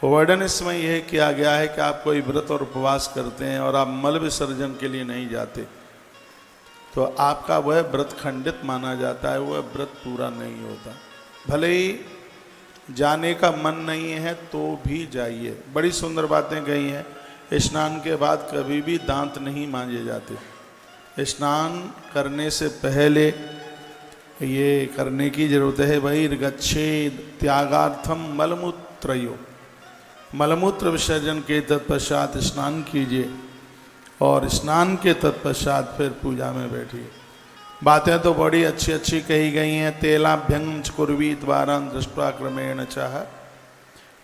वर्णन इसमें यह किया गया है कि आप कोई व्रत और उपवास करते हैं और आप मल विसर्जन के लिए नहीं जाते तो आपका वह व्रत खंडित माना जाता है, वह व्रत पूरा नहीं होता। भले ही जाने का मन नहीं है तो भी जाइए। बड़ी सुंदर बातें कही हैं। स्नान के बाद कभी भी दांत नहीं मांजे जाते। स्नान करने से पहले ये करने की जरूरत है। बहिर्गच्छेद त्यागार्थम मलमूत्रयो, मलमूत्र विसर्जन के तत्पश्चात स्नान कीजिए और स्नान के तत्पश्चात फिर पूजा में बैठिए। बातें तो बड़ी अच्छी अच्छी कही गई हैं। तेलाभ्यंग कुर्वी द्वारा दृष्टा क्रमेण चाह।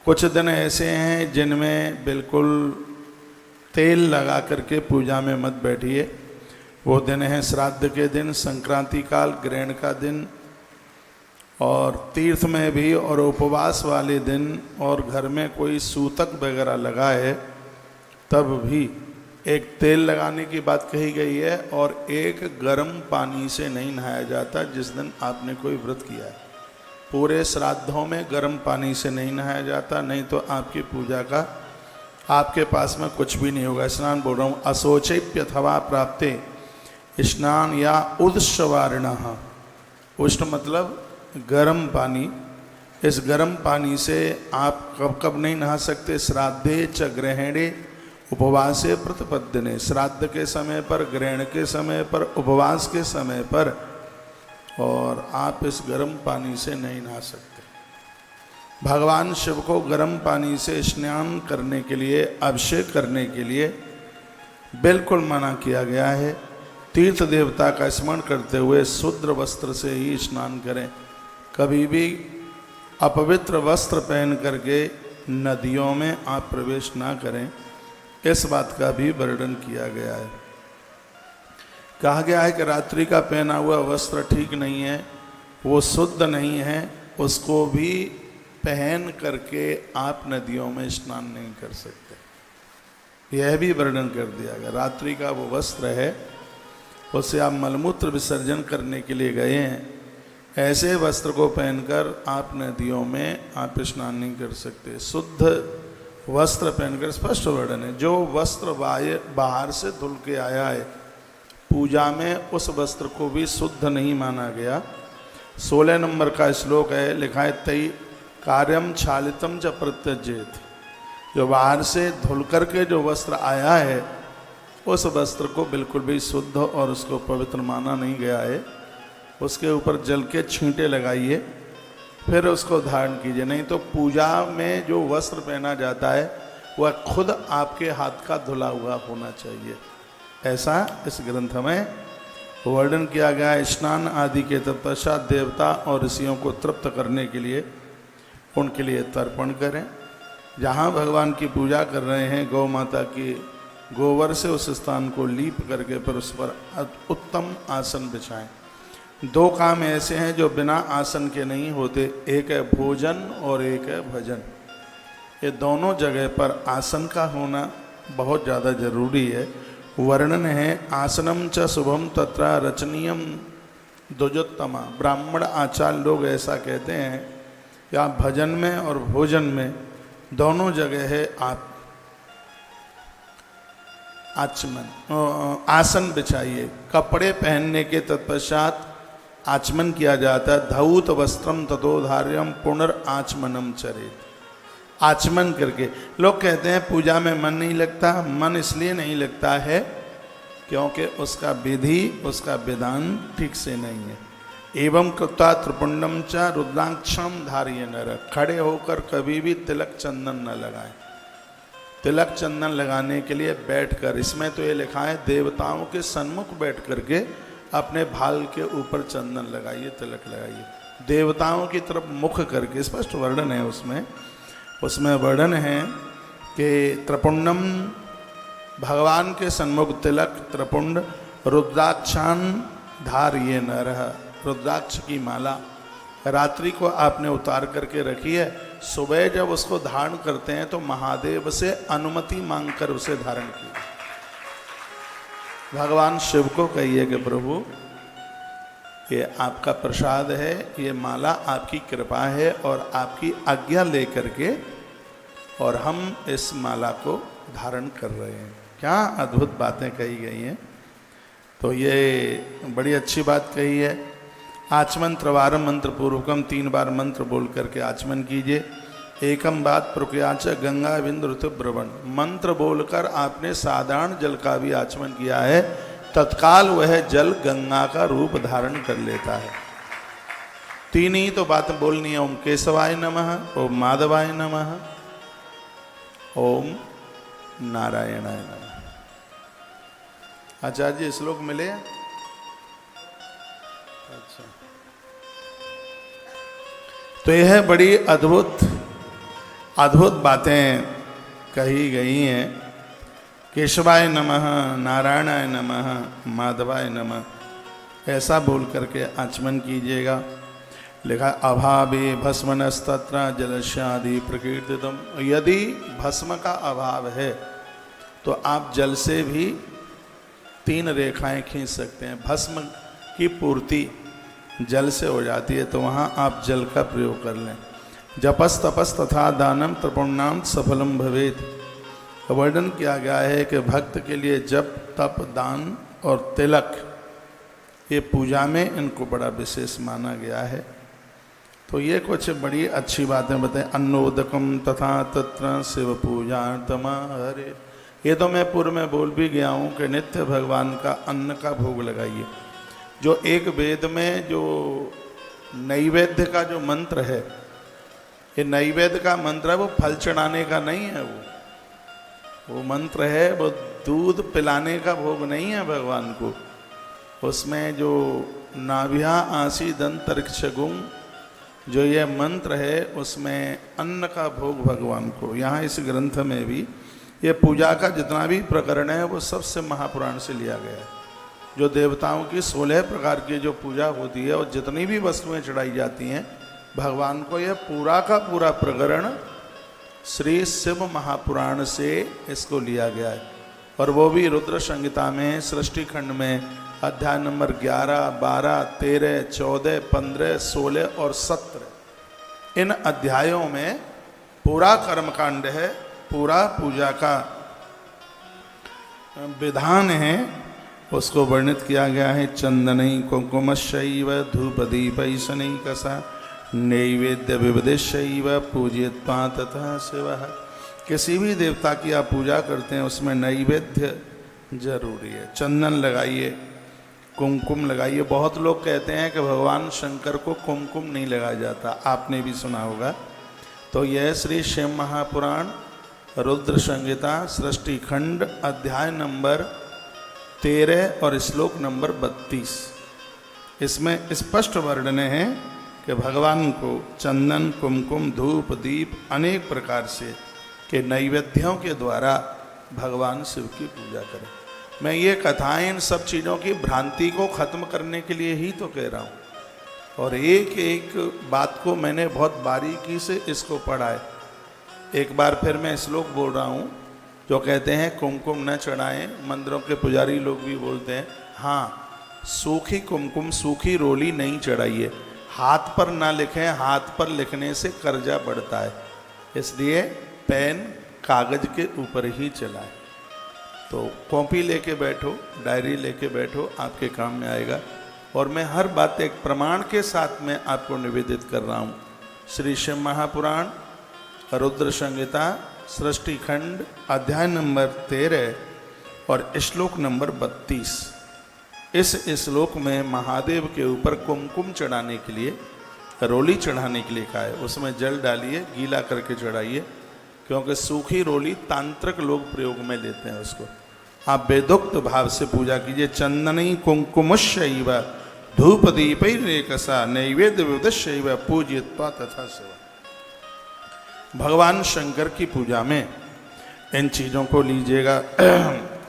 कुछ दिन ऐसे हैं जिनमें बिल्कुल तेल लगा करके पूजा में मत बैठिए। वो दिन है श्राद्ध के दिन, संक्रांति काल, ग्रहण का दिन और तीर्थ में भी, और उपवास वाले दिन, और घर में कोई सूतक वगैरह लगाए तब भी एक तेल लगाने की बात कही गई है। और एक गर्म पानी से नहीं नहाया जाता जिस दिन आपने कोई व्रत किया है। पूरे श्राद्धों में गर्म पानी से नहीं नहाया जाता, नहीं तो आपकी पूजा का आपके पास में कुछ भी नहीं होगा। स्नान बोल रहा हूँ। अशोचेप्यथवा प्राप्ते स्नान या उदस्वारिण। उष्ण मतलब गर्म पानी। इस गर्म पानी से आप कब कब नहीं नहा सकते? श्राद्धे च ग्रहणे उपवासे प्रतिपद्यने। श्राद्ध के समय पर, ग्रहण के समय पर, उपवास के समय पर, और आप इस गर्म पानी से नहीं नहा सकते। भगवान शिव को गर्म पानी से स्नान करने के लिए, अभिषेक करने के लिए बिल्कुल मना किया गया है। तीर्थ देवता का स्मरण करते हुए शुद्ध वस्त्र से ही स्नान करें। कभी भी अपवित्र वस्त्र पहन करके नदियों में आप प्रवेश ना करें। इस बात का भी वर्णन किया गया है। कहा गया है कि रात्रि का पहना हुआ वस्त्र ठीक नहीं है, वो शुद्ध नहीं है, उसको भी पहन करके आप नदियों में स्नान नहीं कर सकते। यह भी वर्णन कर दिया गया। रात्रि का वो वस्त्र है, उससे आप मलमूत्र विसर्जन करने के लिए गए हैं, ऐसे वस्त्र को पहनकर आप नदियों में आप स्नान नहीं कर सकते। शुद्ध वस्त्र पहनकर, स्पष्ट वर्णन है। जो वस्त्र बाहर से धुल के आया है पूजा में, उस वस्त्र को भी शुद्ध नहीं माना गया। 16 नंबर का श्लोक है, लिखा है तई कार्यम छालितम च प्रत्यजेत। जो बाहर से धुल करके जो वस्त्र आया है उस वस्त्र को बिल्कुल भी शुद्ध और उसको पवित्र माना नहीं गया है। उसके ऊपर जल के छींटे लगाइए, फिर उसको धारण कीजिए। नहीं तो पूजा में जो वस्त्र पहना जाता है वह खुद आपके हाथ का धुला हुआ होना चाहिए। ऐसा इस ग्रंथ में वर्णन किया गया है। स्नान आदि के तत्पश्चात देवता और ऋषियों को तृप्त करने के लिए उनके लिए तर्पण करें। जहाँ भगवान की पूजा कर रहे हैं, गौ माता की गोबर से उस स्थान को लीप करके फिर उस पर उत्तम आसन बिछाएं। 2 काम ऐसे हैं जो बिना आसन के नहीं होते, एक है भोजन और एक है भजन। ये दोनों जगह पर आसन का होना बहुत ज़्यादा जरूरी है। वर्णन है आसनम च शुभम तत्र रचनीयम द्विजोत्तमा। ब्राह्मण आचार्य लोग ऐसा कहते हैं कि आप भजन में और भोजन में दोनों जगह है आप आसन बिछाइए। कपड़े पहनने के तत्पश्चात आचमन किया जाता है। धौत वस्त्रम ततोधार्यम पुनर्आचमनम चरेत। आचमन करके लोग कहते हैं पूजा में मन नहीं लगता। मन इसलिए नहीं लगता है क्योंकि उसका विधि, उसका विधान ठीक से नहीं है। एवं कृत्वा त्रिपुंडम च रुद्राक्षम धारिये नर। खड़े होकर कभी भी तिलक चंदन न लगाएं। तिलक चंदन लगाने के लिए बैठकर, इसमें तो ये लिखा है देवताओं के सन्मुख बैठ करके अपने भाल के ऊपर चंदन लगाइए, तिलक लगाइए। देवताओं की तरफ मुख करके, स्पष्ट वर्णन है उसमें वर्णन है कि त्रिपुंडम, भगवान के सन्मुख तिलक, त्रिपुंड, रुद्राक्षान धारिये नरः। रुद्राक्ष की माला रात्रि को आपने उतार करके रखी है। सुबह जब उसको धारण करते हैं तो महादेव से अनुमति मांगकर उसे धारण कीजिए। भगवान शिव को कहिए कि प्रभु ये आपका प्रसाद है, ये माला आपकी कृपा है, और आपकी आज्ञा लेकर के और हम इस माला को धारण कर रहे हैं। क्या अद्भुत बातें कही गई हैं। तो ये बड़ी अच्छी बात कही है। आचमन त्रिवारम मंत्र पूर्वकम, 3 बार मंत्र बोल करके आचमन कीजिए। एकम बात प्रक्रियाच गंगा बिंदु ऋतुब्रवण, मंत्र बोलकर आपने साधारण जल का भी आचमन किया है, तत्काल वह जल गंगा का रूप धारण कर लेता है। 3 ही तो बात बोलनी है। ओम केशवाय नमः, ओम माधवाय नमः, ओम नारायणाय नमः। आचार्य जी श्लोक मिले? अच्छा, तो यह बड़ी अद्भुत बातें कही गई हैं। केशवाय नमः, नारायणाय नमः, माधवाय नमः, ऐसा बोल करके आचमन कीजिएगा। लिखा अभावे भस्मनस्तत्र जलस्यादि प्रकीर्तितम। यदि भस्म का अभाव है तो आप जल से भी 3 रेखाएं खींच सकते हैं। भस्म की पूर्ति जल से हो जाती है, तो वहाँ आप जल का प्रयोग कर लें। जपस तपस तथा दानम तृपुण्याम सफलम भवेत। वर्णन किया गया है कि भक्त के लिए जप, तप, दान और तिलक, ये पूजा में इनको बड़ा विशेष माना गया है। तो ये कुछ बड़ी अच्छी बातें बताएं। अन्नोदकम तथा तत्र शिव पूजा तमा हरे। ये तो मैं पूर्व में बोल भी गया हूँ कि नित्य भगवान का अन्न का भोग लगाइए। जो एक वेद में जो नैवेद्य का जो मंत्र है, ये नैवेद्य का मंत्र है, वो फल चढ़ाने का नहीं है। वो मंत्र है, वो दूध पिलाने का भोग नहीं है भगवान को। उसमें जो नाभ्या आसी दंतरिक्ष गुम, जो ये मंत्र है, उसमें अन्न का भोग भगवान को। यहाँ इस ग्रंथ में भी ये पूजा का जितना भी प्रकरण है वो सबसे महापुराण से लिया गया है। जो देवताओं की 16 प्रकार की जो पूजा होती है और जितनी भी वस्तुएं चढ़ाई जाती हैं भगवान को, यह पूरा का पूरा प्रकरण श्री शिव महापुराण से इसको लिया गया है। और वो भी रुद्र संहिता में सृष्टि खंड में अध्याय नंबर 11, 12, 13, 14, 15, 16 और 17, इन अध्यायों में पूरा कर्मकांड है, पूरा पूजा का विधान है, उसको वर्णित किया गया है। चंदनई कुंकुमशैव धूपदीपै शनैकसा नैवेद्य विविधिशैव पूजयित्वा तथा शिवः। किसी भी देवता की आप पूजा करते हैं उसमें नैवेद्य जरूरी है। चंदन लगाइए, कुमकुम लगाइए। बहुत लोग कहते हैं कि भगवान शंकर को कुमकुम नहीं लगाया जाता, आपने भी सुना होगा। तो यह श्री शिव महापुराण रुद्र संहिता सृष्टि खंड अध्याय नंबर 13 और श्लोक नंबर 32, इसमें स्पष्ट वर्णन है कि भगवान को चंदन, कुमकुम, धूप, दीप अनेक प्रकार से के नैवेद्यों के द्वारा भगवान शिव की पूजा करें। मैं ये कथाएं इन सब चीज़ों की भ्रांति को ख़त्म करने के लिए ही तो कह रहा हूँ। और एक एक बात को मैंने बहुत बारीकी से इसको पढ़ा है। एक बार फिर मैं श्लोक बोल रहा हूँ। जो कहते हैं कुमकुम न चढ़ाएं, मंदिरों के पुजारी लोग भी बोलते हैं, हाँ, सूखी कुमकुम, सूखी रोली नहीं चढ़ाइए। हाथ पर ना लिखें, हाथ पर लिखने से कर्जा बढ़ता है, इसलिए पेन कागज के ऊपर ही चलाएं। तो कॉपी लेके बैठो, डायरी लेके बैठो, आपके काम में आएगा। और मैं हर बात एक प्रमाण के साथ में आपको निवेदित कर रहा हूँ। श्री शिव महापुराण रुद्र संहिता सृष्टि खंड अध्याय नंबर 13 और श्लोक नंबर 32, इस श्लोक में महादेव के ऊपर कुमकुम चढ़ाने के लिए, रोली चढ़ाने के लिए कहा है। उसमें जल डालिए, गीला करके चढ़ाइए, क्योंकि सूखी रोली तांत्रिक लोग प्रयोग में लेते हैं उसको। आप वेदोक्त भाव से पूजा कीजिए। चंदनई कुंकुमशैव धूप दीपैरेकसा नैवेद्य विविधिशैव पूजयित्वा तथा शिव। भगवान शंकर की पूजा में इन चीज़ों को लीजिएगा।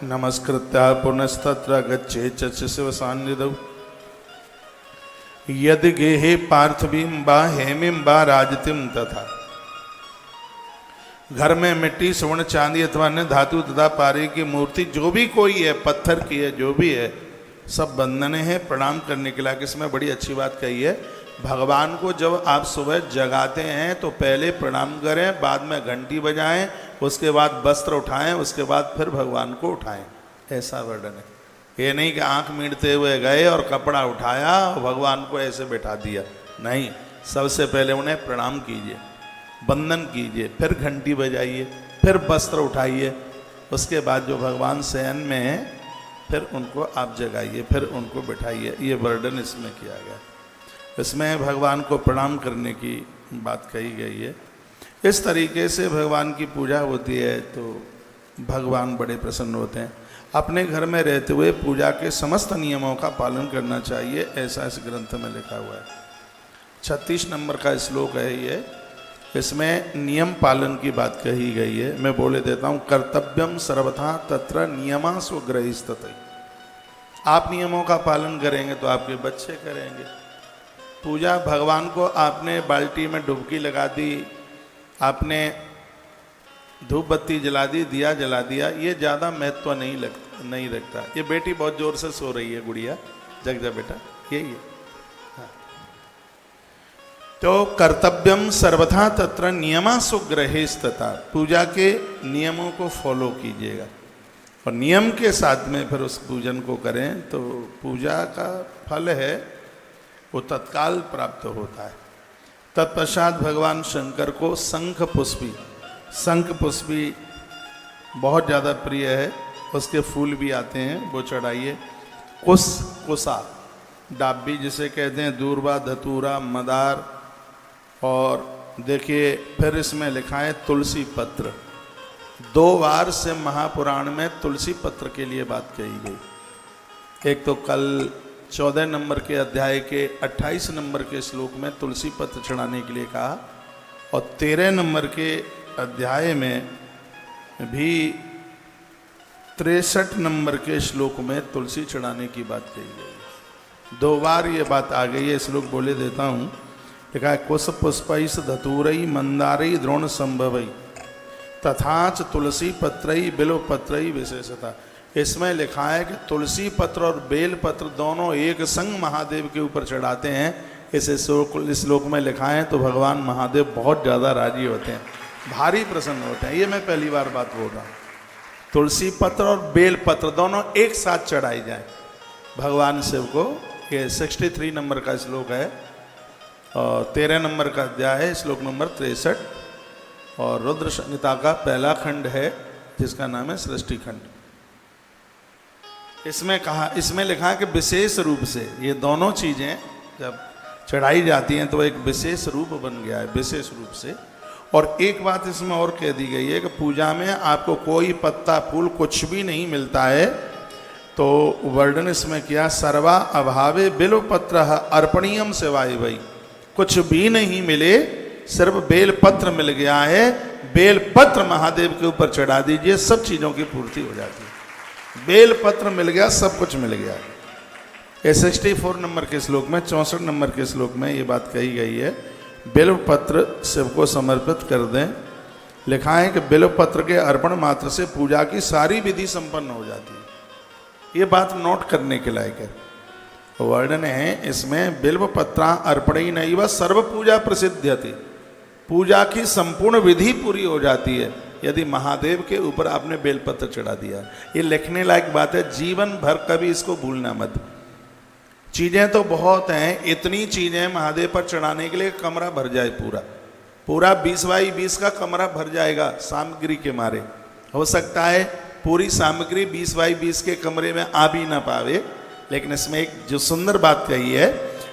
नमस्कृत्या पुनस्तत्र गच्छेत् च शिव सान्निध्यौ यदि गेहे पार्थिवीं वा हेमिं वा राजतीं तथा। घर में मिट्टी, स्वर्ण, चांदी अथवा अन्य धातु तथा पारे की मूर्ति जो भी कोई है, पत्थर की है, जो भी है, सब बंधने हैं प्रणाम करने के लायक। इसमें बड़ी अच्छी बात कही है भगवान को जब आप सुबह जगाते हैं तो पहले प्रणाम करें, बाद में घंटी बजाएं, उसके बाद वस्त्र उठाएं, उसके बाद फिर भगवान को उठाएं, ऐसा वर्णन है। ये नहीं कि आंख मीटते हुए गए और कपड़ा उठाया और भगवान को ऐसे बैठा दिया, नहीं। सबसे पहले उन्हें प्रणाम कीजिए, वंदन कीजिए, फिर घंटी बजाइए, फिर वस्त्र उठाइए, उसके बाद जो भगवान शयन में हैं फिर उनको आप जगाइए, फिर उनको बिठाइए। ये वर्णन इसमें किया गया। इसमें भगवान को प्रणाम करने की बात कही गई है। इस तरीके से भगवान की पूजा होती है तो भगवान बड़े प्रसन्न होते हैं। अपने घर में रहते हुए पूजा के समस्त नियमों का पालन करना चाहिए, ऐसा इस ग्रंथ में लिखा हुआ है। 36 नंबर का श्लोक है ये, इसमें नियम पालन की बात कही गई है। मैं बोले देता हूँ, कर्तव्यम सर्वथा तत्र नियमासु ग्रहिस्तते। आप नियमों का पालन करेंगे तो आपके बच्चे करेंगे। पूजा, भगवान को आपने बाल्टी में डुबकी लगा दी, आपने धूप बत्ती जला दी, दिया जला दिया, ये ज़्यादा महत्व नहीं रखता। ये बेटी बहुत जोर से सो रही है, गुड़िया जग जा बेटा, यही है। हाँ। तो कर्तव्यम सर्वथा तत्र नियमासु ग्रहिस्तता, पूजा के नियमों को फॉलो कीजिएगा और नियम के साथ में फिर उस पूजन को करें तो पूजा का फल है वो तत्काल प्राप्त होता है। तत्पश्चात भगवान शंकर को शंख पुष्पी बहुत ज़्यादा प्रिय है, उसके फूल भी आते हैं, वो चढ़ाइए। कुसा डाबी जिसे कहते हैं, दूर्वा, धतूरा, मदार, और देखिए फिर इसमें लिखा है तुलसी पत्र। 2 बार से महापुराण में तुलसी पत्र के लिए बात कही गई। एक तो कल 14 नंबर के अध्याय के 28 नंबर के श्लोक में तुलसी पत्र चढ़ाने के लिए कहा, और 13 नंबर के अध्याय में भी 63 नंबर के श्लोक में तुलसी चढ़ाने की बात कही गई। 2 बार ये बात आ गई है। श्लोक बोले देता हूँ, लिखा है, कुश पुष्पैस धतूरई मंदारई द्रोण संभवई तथाच तुलसी पत्रई बिल्व पत्रई विशेषता। इसमें लिखा है कि तुलसी पत्र और बेल पत्र दोनों एक संग महादेव के ऊपर चढ़ाते हैं। इस श्लोक में लिखा है तो भगवान महादेव बहुत ज़्यादा राजी होते हैं, भारी प्रसन्न होते हैं। ये मैं पहली बार बात बोल रहा हूँ। तुलसी पत्र और बेल पत्र दोनों एक साथ चढ़ाई जाए भगवान शिव को। ये 63 नंबर का श्लोक है और 13 नंबर का अध्याय है, श्लोक नंबर 63, और रुद्र संहिता का पहला खंड है जिसका नाम है सृष्टि खंड। इसमें लिखा है कि विशेष रूप से ये दोनों चीज़ें जब चढ़ाई जाती हैं तो एक विशेष रूप बन गया है, विशेष रूप से। और एक बात इसमें और कह दी गई है कि पूजा में आपको कोई पत्ता फूल कुछ भी नहीं मिलता है, तो वर्णन इसमें किया, सर्वा अभावे बिल्व पत्र अर्पणीयम सेवाय वही। कुछ भी नहीं मिले, सिर्फ बेल पत्र मिल गया है, बेल पत्र महादेव के ऊपर चढ़ा दीजिए, सब चीज़ों की पूर्ति हो जाती है। बेल पत्र मिल गया, सब कुछ मिल गया। ये 64 नंबर के श्लोक में, 64 नंबर के श्लोक में ये बात कही गई है, बिल्व पत्र शिव को समर्पित कर दें। लिखा है कि बिल्व पत्र के अर्पण मात्र से पूजा की सारी विधि संपन्न हो जाती है। ये बात नोट करने के लायक है। वर्णन है इसमें, बिल्व पत्रा अर्पणी नहीं व सर्व पूजा प्रसिद्ध्यति, पूजा की संपूर्ण विधि पूरी हो जाती है यदि महादेव के ऊपर आपने बेलपत्र चढ़ा दिया। ये लिखने लायक बात है, जीवन भर कभी इसको भूलना मत। चीज़ें तो बहुत हैं, इतनी चीज़ें महादेव पर चढ़ाने के लिए कमरा भर जाए, पूरा 20 बाई 20 का कमरा भर जाएगा सामग्री के मारे। हो सकता है पूरी सामग्री 20 बाई 20 के कमरे में आ भी ना पावे, लेकिन इसमें एक जो सुंदर बात कही है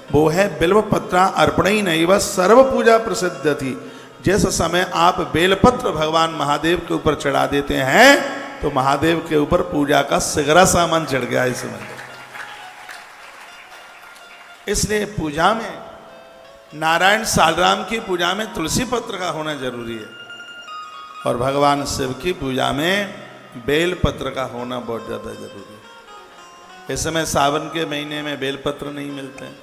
वो है, बिल्व पत्रा अर्पणी नहीं व सर्व पूजा प्रसिद्ध थी। जिस समय आप बेलपत्र भगवान महादेव के ऊपर चढ़ा देते हैं तो महादेव के ऊपर पूजा का सिगरा सामान चढ़ गया है इसमें। इसलिए पूजा में, नारायण सालराम की पूजा में तुलसी पत्र का होना जरूरी है, और भगवान शिव की पूजा में बेल पत्र का होना बहुत ज़्यादा जरूरी है। इस समय सावन के महीने में बेल पत्र नहीं मिलते हैं।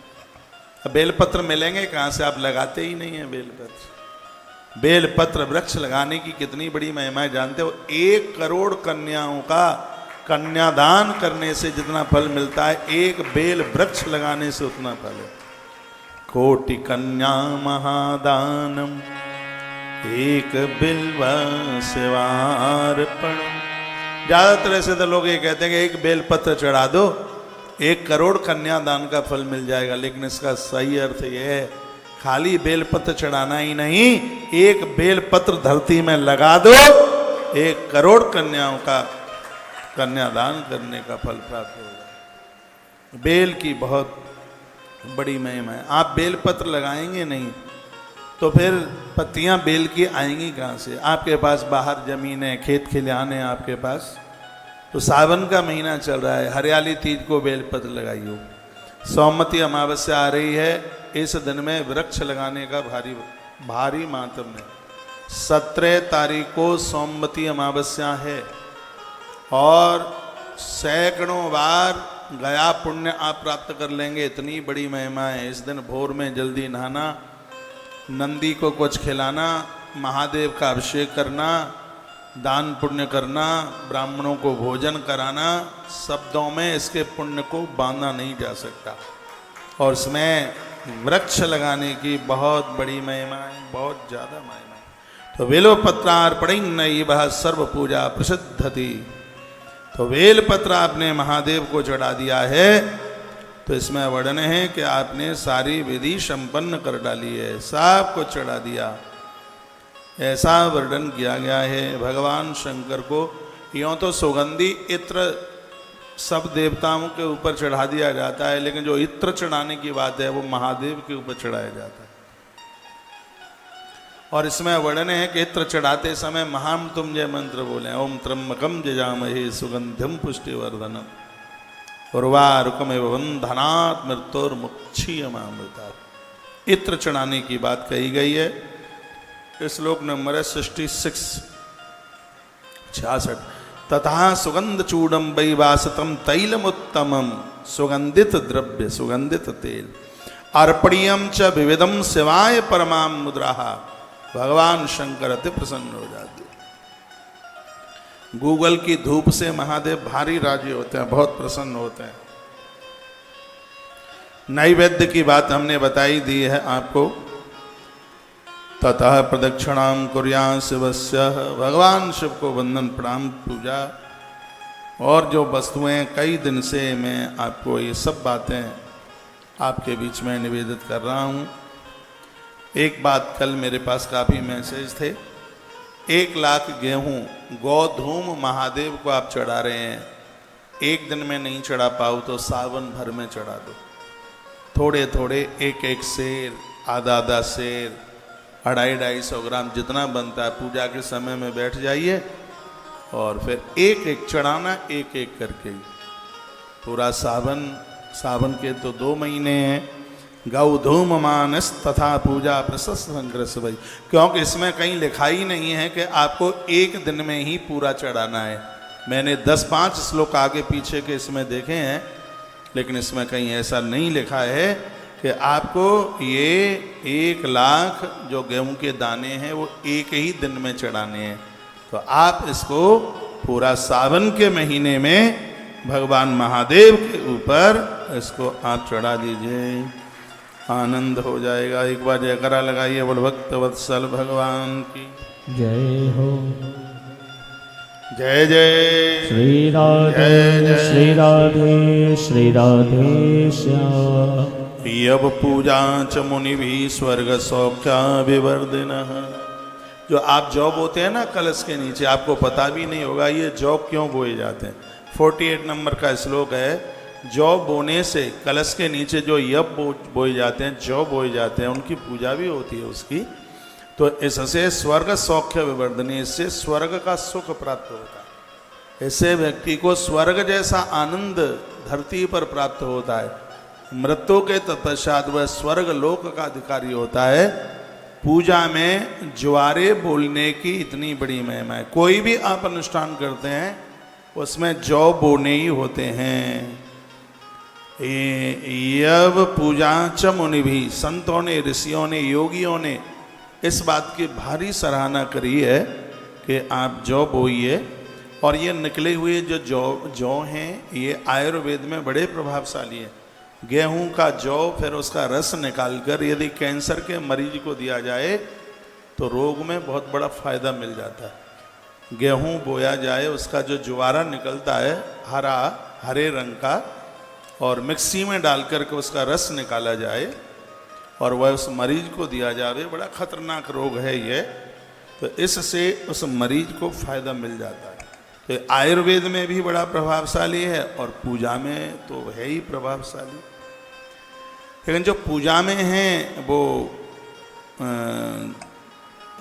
अब बेल पत्र मिलेंगे कहाँ से, आप लगाते ही नहीं हैं बेल पत्र। बेल पत्र वृक्ष लगाने की कितनी बड़ी महिमा है जानते हो? 1 करोड़ कन्याओं का कन्यादान करने से जितना फल मिलता है, एक बेल वृक्ष लगाने से उतना फल है। कोटि कन्या महादानम एक बिल्व सेवार्पण। ज्यादातर ऐसे तो लोग ये कहते हैं कि एक बेलपत्र चढ़ा दो 1 करोड़ कन्यादान का फल मिल जाएगा, लेकिन इसका सही अर्थ यह है खाली बेलपत्र चढ़ाना ही नहीं, एक बेलपत्र धरती में लगा दो 1 करोड़ कन्याओं का कन्यादान करने का फल प्राप्त होगा। बेल की बहुत बड़ी महिमा है। आप बेलपत्र लगाएंगे नहीं तो फिर पत्तियां बेल की आएंगी कहाँ से? आपके पास बाहर जमीन है, खेत खलिहान है आपके पास, तो सावन का महीना चल रहा है, हरियाली तीज को बेलपत्र लगाइयो। सोमवती अमावस्या आ रही है, इस दिन में वृक्ष लगाने का भारी मातम है। 17 तारीख को सोमवती अमावस्या है और सैकड़ों बार गया पुण्य आप प्राप्त कर लेंगे, इतनी बड़ी महिमा है। इस दिन भोर में जल्दी नहाना, नंदी को कुछ खिलाना, महादेव का अभिषेक करना, दान पुण्य करना, ब्राह्मणों को भोजन कराना, शब्दों में इसके पुण्य को बांधा नहीं जा सकता। और इसमें वृक्ष लगाने की बहुत बड़ी महिमा है, बहुत ज़्यादा महिमा है। तो बेलोपत्रार्पणैः सर्व पूजा प्रसिद्धति। तो बेलपत्र आपने महादेव को चढ़ा दिया है तो इसमें वर्णन है कि आपने सारी विधि संपन्न कर डाली है, सब को चढ़ा दिया, ऐसा वर्णन किया गया है। भगवान शंकर को यों तो सुगंधी इत्र सब देवताओं के ऊपर चढ़ा दिया जाता है, लेकिन जो इत्र चढ़ाने की बात है वो महादेव के ऊपर चढ़ाया जाता है। और इसमें वर्णन है कि इत्र चढ़ाते समय महामृत्युंजय मंत्र बोले, ओम त्र्यंबकम जजामहे सुगंधिम पुष्टिवर्धनम उर्वारुकमेव बंधनात् मृत्योर्मुक्षीयमामृतात्। इत्र चढ़ाने की बात कही गई है। श्लोक नंबर 66 तथा सुगंध चूड़म वैवासतम तैलमुत्तमम सुगंधित द्रव्य सुगंधित तेल अर्पणीयम च विविधम शिवाय परमाम मुद्रा। भगवान शंकर अति प्रसन्न हो जाते। गूगल की धूप से महादेव भारी राजी होते हैं, बहुत प्रसन्न होते हैं। नैवेद्य की बात हमने बताई दी है आपको। ततः प्रदक्षिणाम कुर्यां शिवस्य, भगवान शिव को वंदन प्रणाम पूजा। और जो वस्तुएं कई दिन से मैं आपको ये सब बातें आपके बीच में निवेदित कर रहा हूँ। एक बात, कल मेरे पास काफ़ी मैसेज थे। 1 लाख गेहूँ गोधूम महादेव को आप चढ़ा रहे हैं, एक दिन में नहीं चढ़ा पाओ तो सावन भर में चढ़ा दो। थोड़े थोड़े 1-1 सेर, आधा सेर, 250-250 ग्राम जितना बनता है, पूजा के समय में बैठ जाइए और फिर 1-1 चढ़ाना, 1-1 करके। पूरा सावन के तो 2 महीने हैं। गौधूम मानस तथा पूजा प्रशस्त संग्रस भाई, क्योंकि इसमें कहीं लिखा ही नहीं है कि आपको 1 दिन में ही पूरा चढ़ाना है। मैंने 10-5 श्लोक आगे पीछे के इसमें देखे हैं, लेकिन इसमें कहीं ऐसा नहीं लिखा है कि आपको ये 1 लाख जो गेहूं के दाने हैं वो 1 ही दिन में चढ़ाने हैं। तो आप इसको पूरा सावन के महीने में भगवान महादेव के ऊपर इसको आप चढ़ा दीजिए, आनंद हो जाएगा। एक बार जयकारा लगाइए, बोल भक्त वत्सल भगवान की जय हो। जय जय श्री राधे श्री राधे श्री राधे श्याम। यव पूजा च मुनि भी स्वर्ग सौख्या विवर्धिनः। जो आप जौ बोते हैं ना कलश के नीचे, आपको पता भी नहीं होगा ये जौ क्यों बोए जाते हैं। 48 नंबर का श्लोक है, जौ बोने से कलश के नीचे जो यब बोए जाते हैं, जौ बोए जाते हैं, उनकी पूजा भी होती है उसकी। तो इससे स्वर्ग सौख्य विवर्धनी, इससे स्वर्ग का सुख प्राप्त होता है। इससे व्यक्ति को स्वर्ग जैसा आनंद धरती पर प्राप्त होता है। मृत्यु के तत्पश्चात वह स्वर्ग लोक का अधिकारी होता है। पूजा में ज्वारे बोलने की इतनी बड़ी महिमा है। कोई भी आप अनुष्ठान करते हैं उसमें जौ बोने ही होते हैं। यव पूजा च मुनि भी, संतों ने, ऋषियों ने, योगियों ने इस बात की भारी सराहना करी है कि आप जौ बोइए। और ये निकले हुए जो जौ हैं ये आयुर्वेद में बड़े प्रभावशाली हैं। गेहूं का जौ फिर उसका रस निकालकर यदि कैंसर के मरीज को दिया जाए तो रोग में बहुत बड़ा फायदा मिल जाता है। गेहूं बोया जाए, उसका जो ज्वारा निकलता है हरे रंग का, और मिक्सी में डाल करके उसका रस निकाला जाए और वह उस मरीज को दिया जाए, बड़ा खतरनाक रोग है ये, तो इससे उस मरीज को फायदा मिल जाता है। तो आयुर्वेद में भी बड़ा प्रभावशाली है और पूजा में तो है ही प्रभावशाली। लेकिन जो पूजा में है वो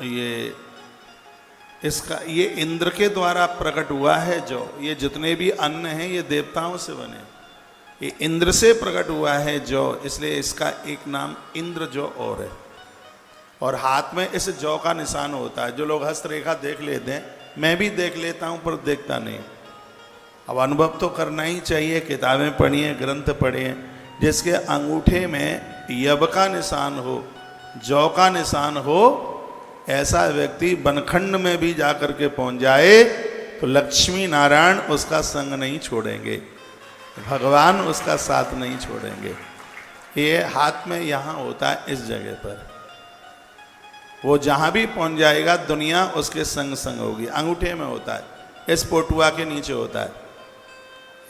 ये इंद्र के द्वारा प्रकट हुआ है। जो ये जितने भी अन्न हैं ये देवताओं से बने, ये इंद्र से प्रकट हुआ है जौ, इसलिए इसका एक नाम इंद्र जौ और है। और हाथ में इस जौ का निशान होता है। जो लोग हस्तरेखा देख लेते हैं, मैं भी देख लेता हूं पर देखता नहीं। अब अनुभव तो करना ही चाहिए, किताबें पढ़िए, ग्रंथ पढ़िए। जिसके अंगूठे में यव का निशान हो, जौ का निशान हो, ऐसा व्यक्ति बनखंड में भी जाकर के पहुंच जाए तो लक्ष्मी नारायण उसका संग नहीं छोड़ेंगे, भगवान उसका साथ नहीं छोड़ेंगे। ये हाथ में यहाँ होता है, इस जगह पर। वो जहाँ भी पहुंच जाएगा दुनिया उसके संग संग होगी। अंगूठे में होता है, इस पोटुआ के नीचे होता है,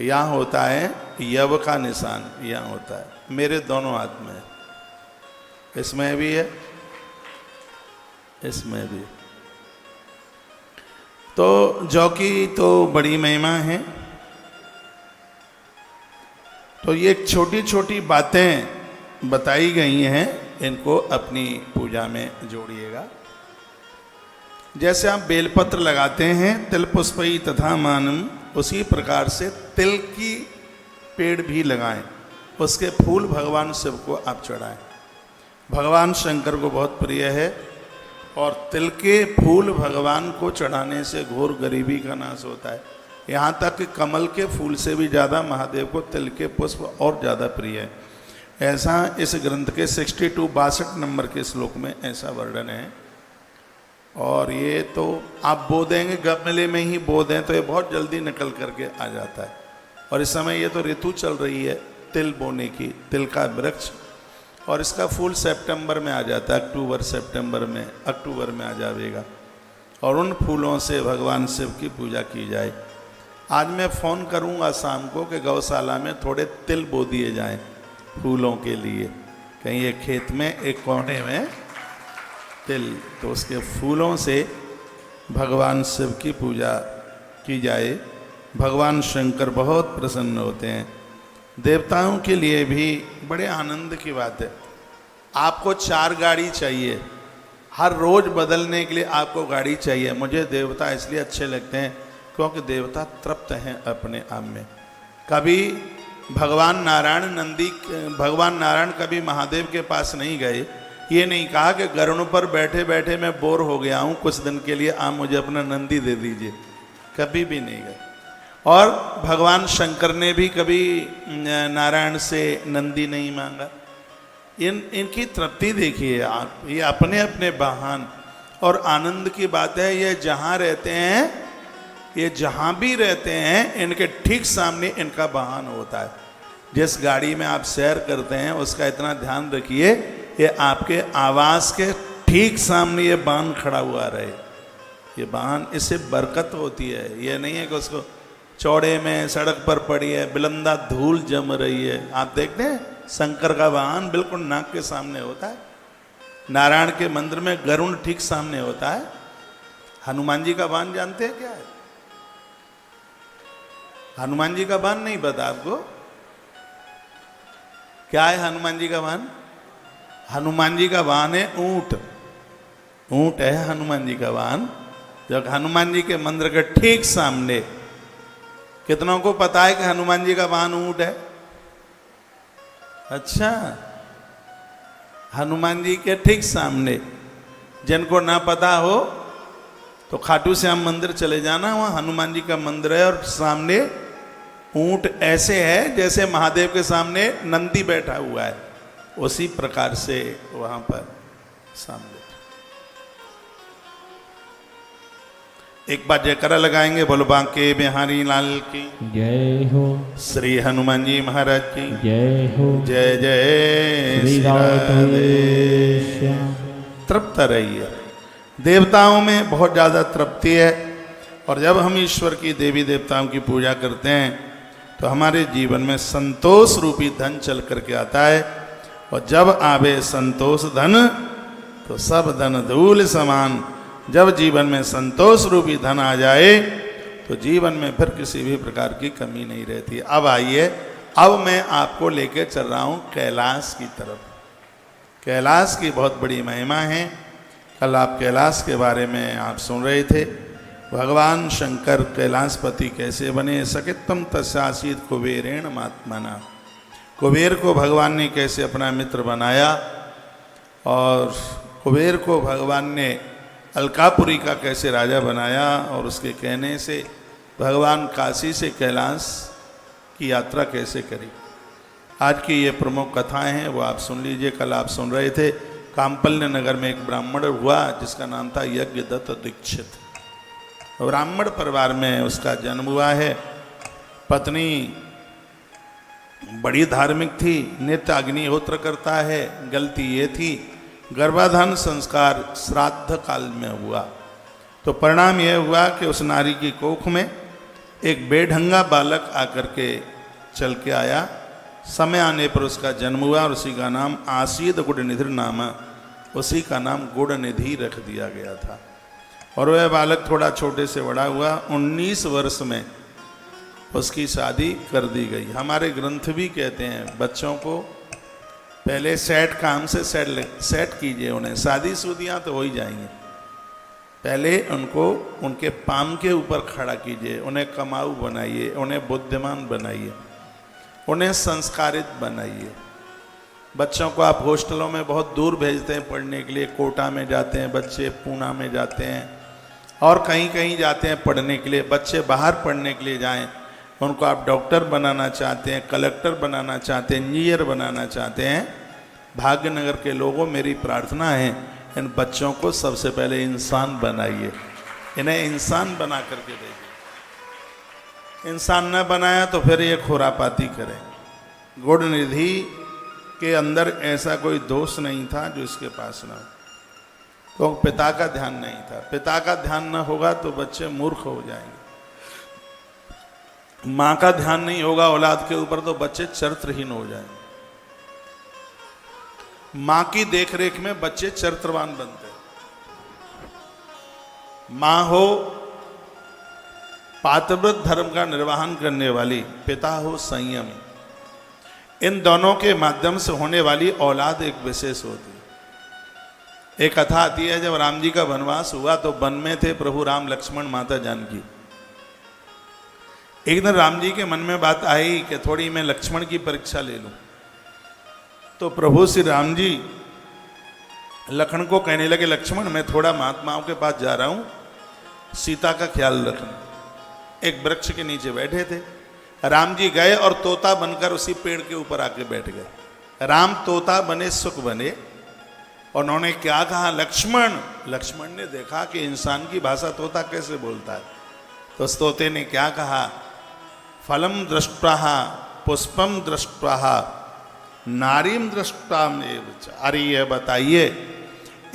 यहाँ होता है यव का निशान, यहाँ होता है। मेरे दोनों हाथ में है, इसमें भी है, इसमें भी। तो जौ की तो बड़ी महिमा है। तो ये छोटी छोटी बातें बताई गई हैं, इनको अपनी पूजा में जोड़िएगा। जैसे आप बेलपत्र लगाते हैं, तिल पुष्पई तथा मानम, उसी प्रकार से तिल की पेड़ भी लगाएं, उसके फूल भगवान शिव को आप चढ़ाएं। भगवान शंकर को बहुत प्रिय है और तिल के फूल भगवान को चढ़ाने से घोर गरीबी का नाश होता है। यहाँ तक कि कमल के फूल से भी ज़्यादा महादेव को तिल के पुष्प और ज़्यादा प्रिय है। ऐसा इस ग्रंथ के 62 नंबर के श्लोक में ऐसा वर्णन है। और ये तो आप बो देंगे, गमले में ही बो दें तो ये बहुत जल्दी निकल करके आ जाता है। और इस समय ये तो ऋतु चल रही है तिल बोने की, तिल का वृक्ष, और इसका फूल सितंबर में आ जाता है, अक्टूबर में आ जाएगा। और उन फूलों से भगवान शिव की पूजा की जाए। आज मैं फ़ोन करूंगा शाम को कि गौशाला में थोड़े तिल बो दिए जाएं फूलों के लिए, कहीं एक खेत में एक कोने में तिल, तो उसके फूलों से भगवान शिव की पूजा की जाए। भगवान शंकर बहुत प्रसन्न होते हैं। देवताओं के लिए भी बड़े आनंद की बात है। आपको 4 गाड़ी चाहिए, हर रोज बदलने के लिए आपको गाड़ी चाहिए। मुझे देवता इसलिए अच्छे लगते हैं क्योंकि देवता तृप्त हैं अपने आप में। कभी भगवान नारायण कभी महादेव के पास नहीं गए, ये नहीं कहा कि गरुड़ पर बैठे बैठे मैं बोर हो गया हूँ, कुछ दिन के लिए आप मुझे अपना नंदी दे दीजिए, कभी भी नहीं गए। और भगवान शंकर ने भी कभी नारायण से नंदी नहीं मांगा। इनकी तृप्ति देखिए आप, ये अपने अपने वाहन। और आनंद की बात है, ये जहाँ रहते हैं, ये जहाँ भी रहते हैं, इनके ठीक सामने इनका वाहन होता है। जिस गाड़ी में आप सैर करते हैं उसका इतना ध्यान रखिए, ये आपके आवास के ठीक सामने ये वाहन खड़ा हुआ रहे। ये वाहन, इससे बरकत होती है। ये नहीं है कि उसको चौड़े में सड़क पर पड़ी है, बिलंदा धूल जम रही है। आप देखते हैं शंकर का वाहन बिल्कुल नाक के सामने होता है। नारायण के मंदिर में गरुड़ ठीक सामने होता है। हनुमान जी का वाहन जानते हैं क्या है? हनुमान जी का वाहन नहीं पता आपको? क्या है हनुमान जी का वाहन? हनुमान जी का वाहन है ऊंट। ऊंट है हनुमान जी का वाहन। जब हनुमान जी के मंदिर के ठीक सामने, कितनों को पता है कि हनुमान जी का वाहन ऊंट है? अच्छा, हनुमान जी के ठीक सामने। जिनको ना पता हो तो खाटू श्याम मंदिर चले जाना, वहाँ हनुमान जी का मंदिर है और सामने ऊंट ऐसे है जैसे महादेव के सामने नंदी बैठा हुआ है, उसी प्रकार से वहाँ पर सामने। एक बार जयकारा लगाएंगे, बोलो बांके बिहारी लाल की जय हो। श्री हनुमान जी महाराज की जय हो। जय जय श्री राधे श्याम। तृप्त रहिए। देवताओं में बहुत ज़्यादा तृप्ति है, और जब हम ईश्वर की देवी देवताओं की पूजा करते हैं तो हमारे जीवन में संतोष रूपी धन चल करके आता है, और जब आवे संतोष धन तो सब धन धूल समान। जब जीवन में संतोष रूपी धन आ जाए तो जीवन में फिर किसी भी प्रकार की कमी नहीं रहती। अब आइए, अब मैं आपको लेके चल रहा हूँ कैलाश की तरफ। कैलाश की बहुत बड़ी महिमा है। कल आप कैलाश के बारे में आप सुन रहे थे, भगवान शंकर कैलाशपति कैसे बने। सकित्तम तस्यासीत कुबेरेण महात्मना। कुबेर को भगवान ने कैसे अपना मित्र बनाया, और कुबेर को भगवान ने अलकापुरी का कैसे राजा बनाया, और उसके कहने से भगवान काशी से कैलाश की यात्रा कैसे करी। आज की ये प्रमुख कथाएं हैं, वो आप सुन लीजिए। कल आप सुन रहे थे काम्पल्य नगर में एक ब्राह्मण हुआ जिसका नाम था यज्ञदत्त दीक्षित। ब्राह्मण परिवार में उसका जन्म हुआ है। पत्नी बड़ी धार्मिक थी, नित्य अग्निहोत्र करता है। गलती ये थी, गर्भाधान संस्कार श्राद्ध काल में हुआ, तो परिणाम यह हुआ कि उस नारी की कोख में एक बेढंगा बालक आकर के चल के आया। समय आने पर उसका जन्म हुआ, और उसी का नाम आसीद गुड़निधि नाम, उसी का नाम गुड़निधि रख दिया गया था। और वह बालक थोड़ा छोटे से बड़ा हुआ। 19 वर्ष में उसकी शादी कर दी गई। हमारे ग्रंथ भी कहते हैं बच्चों को पहले सेट काम से सेट कीजिए, उन्हें शादी शुदियाँ तो हो ही जाएंगी। पहले उनको उनके पाम के ऊपर खड़ा कीजिए, उन्हें कमाऊ बनाइए, उन्हें बुद्धिमान बनाइए, उन्हें संस्कारित बनाइए। बच्चों को आप हॉस्टलों में बहुत दूर भेजते हैं पढ़ने के लिए। कोटा में जाते हैं बच्चे, पूना में जाते हैं, और कहीं कहीं जाते हैं पढ़ने के लिए। बच्चे बाहर पढ़ने के लिए जाएं, उनको आप डॉक्टर बनाना चाहते हैं, कलेक्टर बनाना चाहते हैं, इंजीनियर बनाना चाहते हैं। भाग्यनगर के लोगों, मेरी प्रार्थना है इन बच्चों को सबसे पहले इंसान बनाइए, इन्हें इंसान बना करके देखिए। इंसान न बनाया तो फिर ये खुरापाती करें। गुणनिधि के अंदर ऐसा कोई दोष नहीं था जो इसके पास ना हो, तो पिता का ध्यान नहीं था। पिता का ध्यान न होगा तो बच्चे मूर्ख हो जाएंगे। माँ का ध्यान नहीं होगा औलाद के ऊपर तो बच्चे चरित्रहीन हो जाएंगे। माँ की देखरेख में बच्चे चरित्रवान बनते हैं। माँ हो पातिव्रत धर्म का निर्वहन करने वाली, पिता हो संयमी, इन दोनों के माध्यम से होने वाली औलाद एक विशेष होती है। एक कथा आती है, जब राम जी का वनवास हुआ तो वन में थे प्रभु राम, लक्ष्मण, माता जानकी। एक दिन राम जी के मन में बात आई कि थोड़ी मैं लक्ष्मण की परीक्षा ले लूं। तो प्रभु श्री राम जी लक्ष्मण को कहने लगे, लक्ष्मण मैं थोड़ा महात्माओं के पास जा रहा हूं, सीता का ख्याल रखना। एक वृक्ष के नीचे बैठे थे। राम जी गए और तोता बनकर उसी पेड़ के ऊपर आके बैठ गए। राम तोता बने, सुख बने। और उन्होंने क्या कहा, लक्ष्मण। लक्ष्मण ने देखा कि इंसान की भाषा तोता कैसे बोलता है, तो उस तोते ने क्या कहा, फलम दृष्ट्वा पुष्पम दृष्ट्वा नारीम दृष्ट्वा। अरे ये बताइए,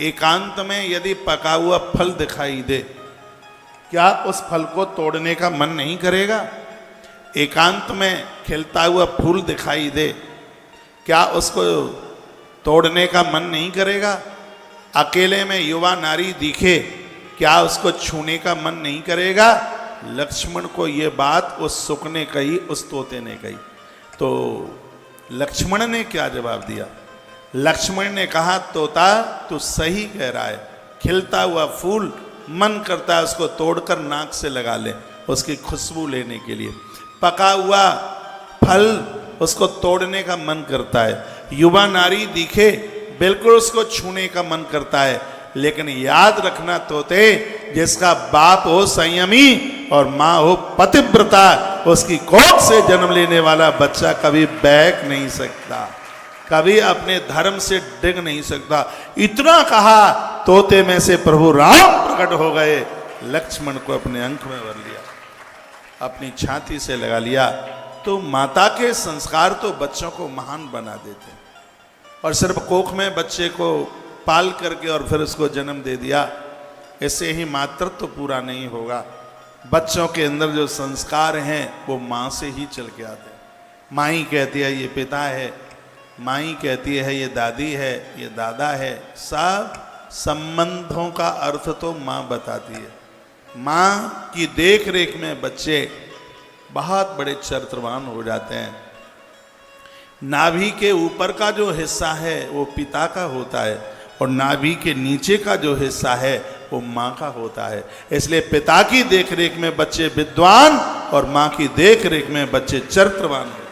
एकांत में यदि पका हुआ फल दिखाई दे, क्या उस फल को तोड़ने का मन नहीं करेगा? एकांत में खिलता हुआ फूल दिखाई दे, क्या उसको तोड़ने का मन नहीं करेगा? अकेले में युवा नारी दिखे, क्या उसको छूने का मन नहीं करेगा? लक्ष्मण को ये बात उस सुक ने कही, उस तोते ने कही। तो लक्ष्मण ने क्या जवाब दिया? लक्ष्मण ने कहा, तोता तू सही कह रहा है, खिलता हुआ फूल मन करता है उसको तोड़कर नाक से लगा ले, उसकी खुशबू लेने के लिए। पका हुआ फल उसको तोड़ने का मन करता है। युवा नारी दिखे, बिल्कुल उसको छूने का मन करता है। लेकिन याद रखना तोते, जिसका बाप हो संयमी और माँ हो पतिव्रता, उसकी कोख से जन्म लेने वाला बच्चा कभी बहक नहीं सकता, कभी अपने धर्म से डिग नहीं सकता। इतना कहा, तोते में से प्रभु राम प्रकट हो गए लक्ष्मण को अपने अंक में भर लिया, अपनी छाती से लगा लिया। तो माता के संस्कार तो बच्चों को महान बना देते हैं। और सिर्फ कोख में बच्चे को पाल करके और फिर उसको जन्म दे दिया, इससे ही मातृत्व तो पूरा नहीं होगा। बच्चों के अंदर जो संस्कार हैं वो माँ से ही चल के आते हैं। माँ ही कहती है ये पिता है, माँ ही कहती है ये दादी है, ये दादा है। सब संबंधों का अर्थ तो माँ बताती है। माँ की देख रेख में बच्चे बहुत बड़े चरित्रवान हो जाते हैं। नाभि के ऊपर का जो हिस्सा है वो पिता का होता है और नाभि के नीचे का जो हिस्सा है वो माँ का होता है। इसलिए पिता की देखरेख में बच्चे विद्वान और माँ की देखरेख में बच्चे चरित्रवान होते हैं।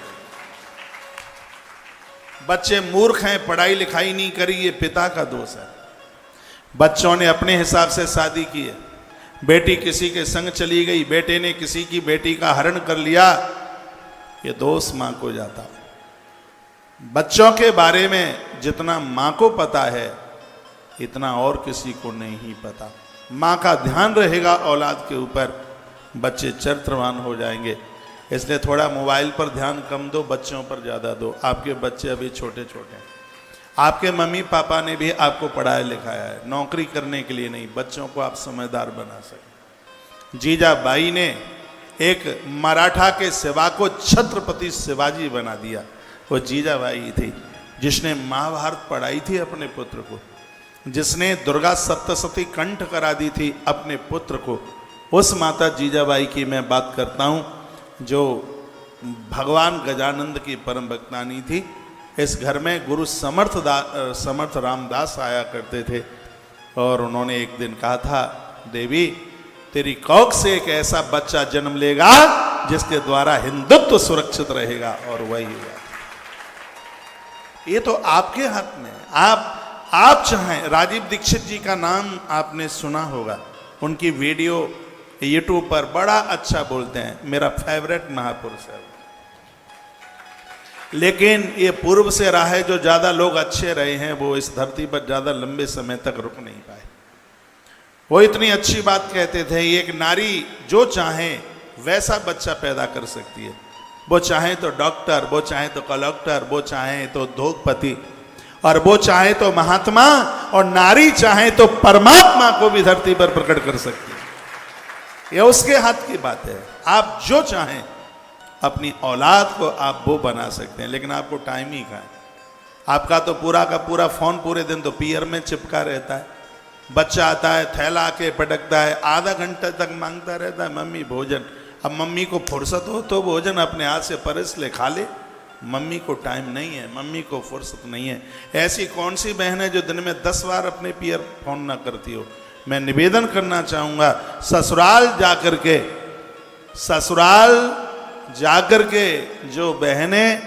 बच्चे मूर्ख हैं, पढ़ाई लिखाई नहीं करी, ये पिता का दोष है। बच्चों ने अपने हिसाब से शादी की है, बेटी किसी के संग चली गई, बेटे ने किसी की बेटी का हरण कर लिया, ये दोष माँ को जाता। बच्चों के बारे में जितना माँ को पता है इतना और किसी को नहीं पता। माँ का ध्यान रहेगा औलाद के ऊपर, बच्चे चरित्रवान हो जाएंगे। इसलिए थोड़ा मोबाइल पर ध्यान कम दो, बच्चों पर ज़्यादा दो। आपके बच्चे अभी छोटे छोटे हैं, आपके मम्मी पापा ने भी आपको पढ़ाया लिखाया है, नौकरी करने के लिए नहीं, बच्चों को आप समझदार बना सकें। जीजाबाई ने एक मराठा के सेवा को छत्रपति शिवाजी बना दिया। वो जीजाबाई थी जिसने महाभारत पढ़ाई थी अपने पुत्र को, जिसने दुर्गा सप्तशती कंठ करा दी थी अपने पुत्र को। उस माता जीजाबाई की मैं बात करता हूँ जो भगवान गजानंद की परम भक्तानी थी। इस घर में गुरु समर्थ रामदास आया करते थे और उन्होंने एक दिन कहा था, देवी तेरी कौख से एक ऐसा बच्चा जन्म लेगा जिसके द्वारा हिंदुत्व सुरक्षित रहेगा, और वही हुआ। ये तो आपके हाथ में है। आप चाहें, राजीव दीक्षित जी का नाम आपने सुना होगा, उनकी वीडियो यूट्यूब पर बड़ा अच्छा बोलते हैं, मेरा फेवरेट महापुरुष है। लेकिन ये पूर्व से रहा है, जो ज़्यादा लोग अच्छे रहे हैं वो इस धरती पर ज़्यादा लंबे समय तक रुक नहीं पाए। वो इतनी अच्छी बात कहते थे, एक नारी जो चाहे वैसा बच्चा पैदा कर सकती है। वो चाहे तो डॉक्टर, वो चाहे तो कलेक्टर, वो चाहे तो उद्योगपति, और वो चाहे तो महात्मा, और नारी चाहे तो परमात्मा को भी धरती पर प्रकट कर सकती है। यह उसके हाथ की बात है। आप जो चाहें अपनी औलाद को आप वो बना सकते हैं, लेकिन आपको टाइम ही कहाँ है। आपका तो पूरा का पूरा फोन पूरे दिन तो पियर में चिपका रहता है। बच्चा आता है, थैला के पटकता है, आधा घंटे तक मांगता रहता है मम्मी भोजन। अब मम्मी को फुर्सत हो तो भोजन अपने हाथ से परस ले, खा ले। मम्मी को टाइम नहीं है, मम्मी को फुर्सत नहीं है। ऐसी कौन सी बहन है जो दिन में 10 बार अपने पियर फोन ना करती हो। मैं निवेदन करना चाहूँगा, ससुराल जाकर के जो बहनें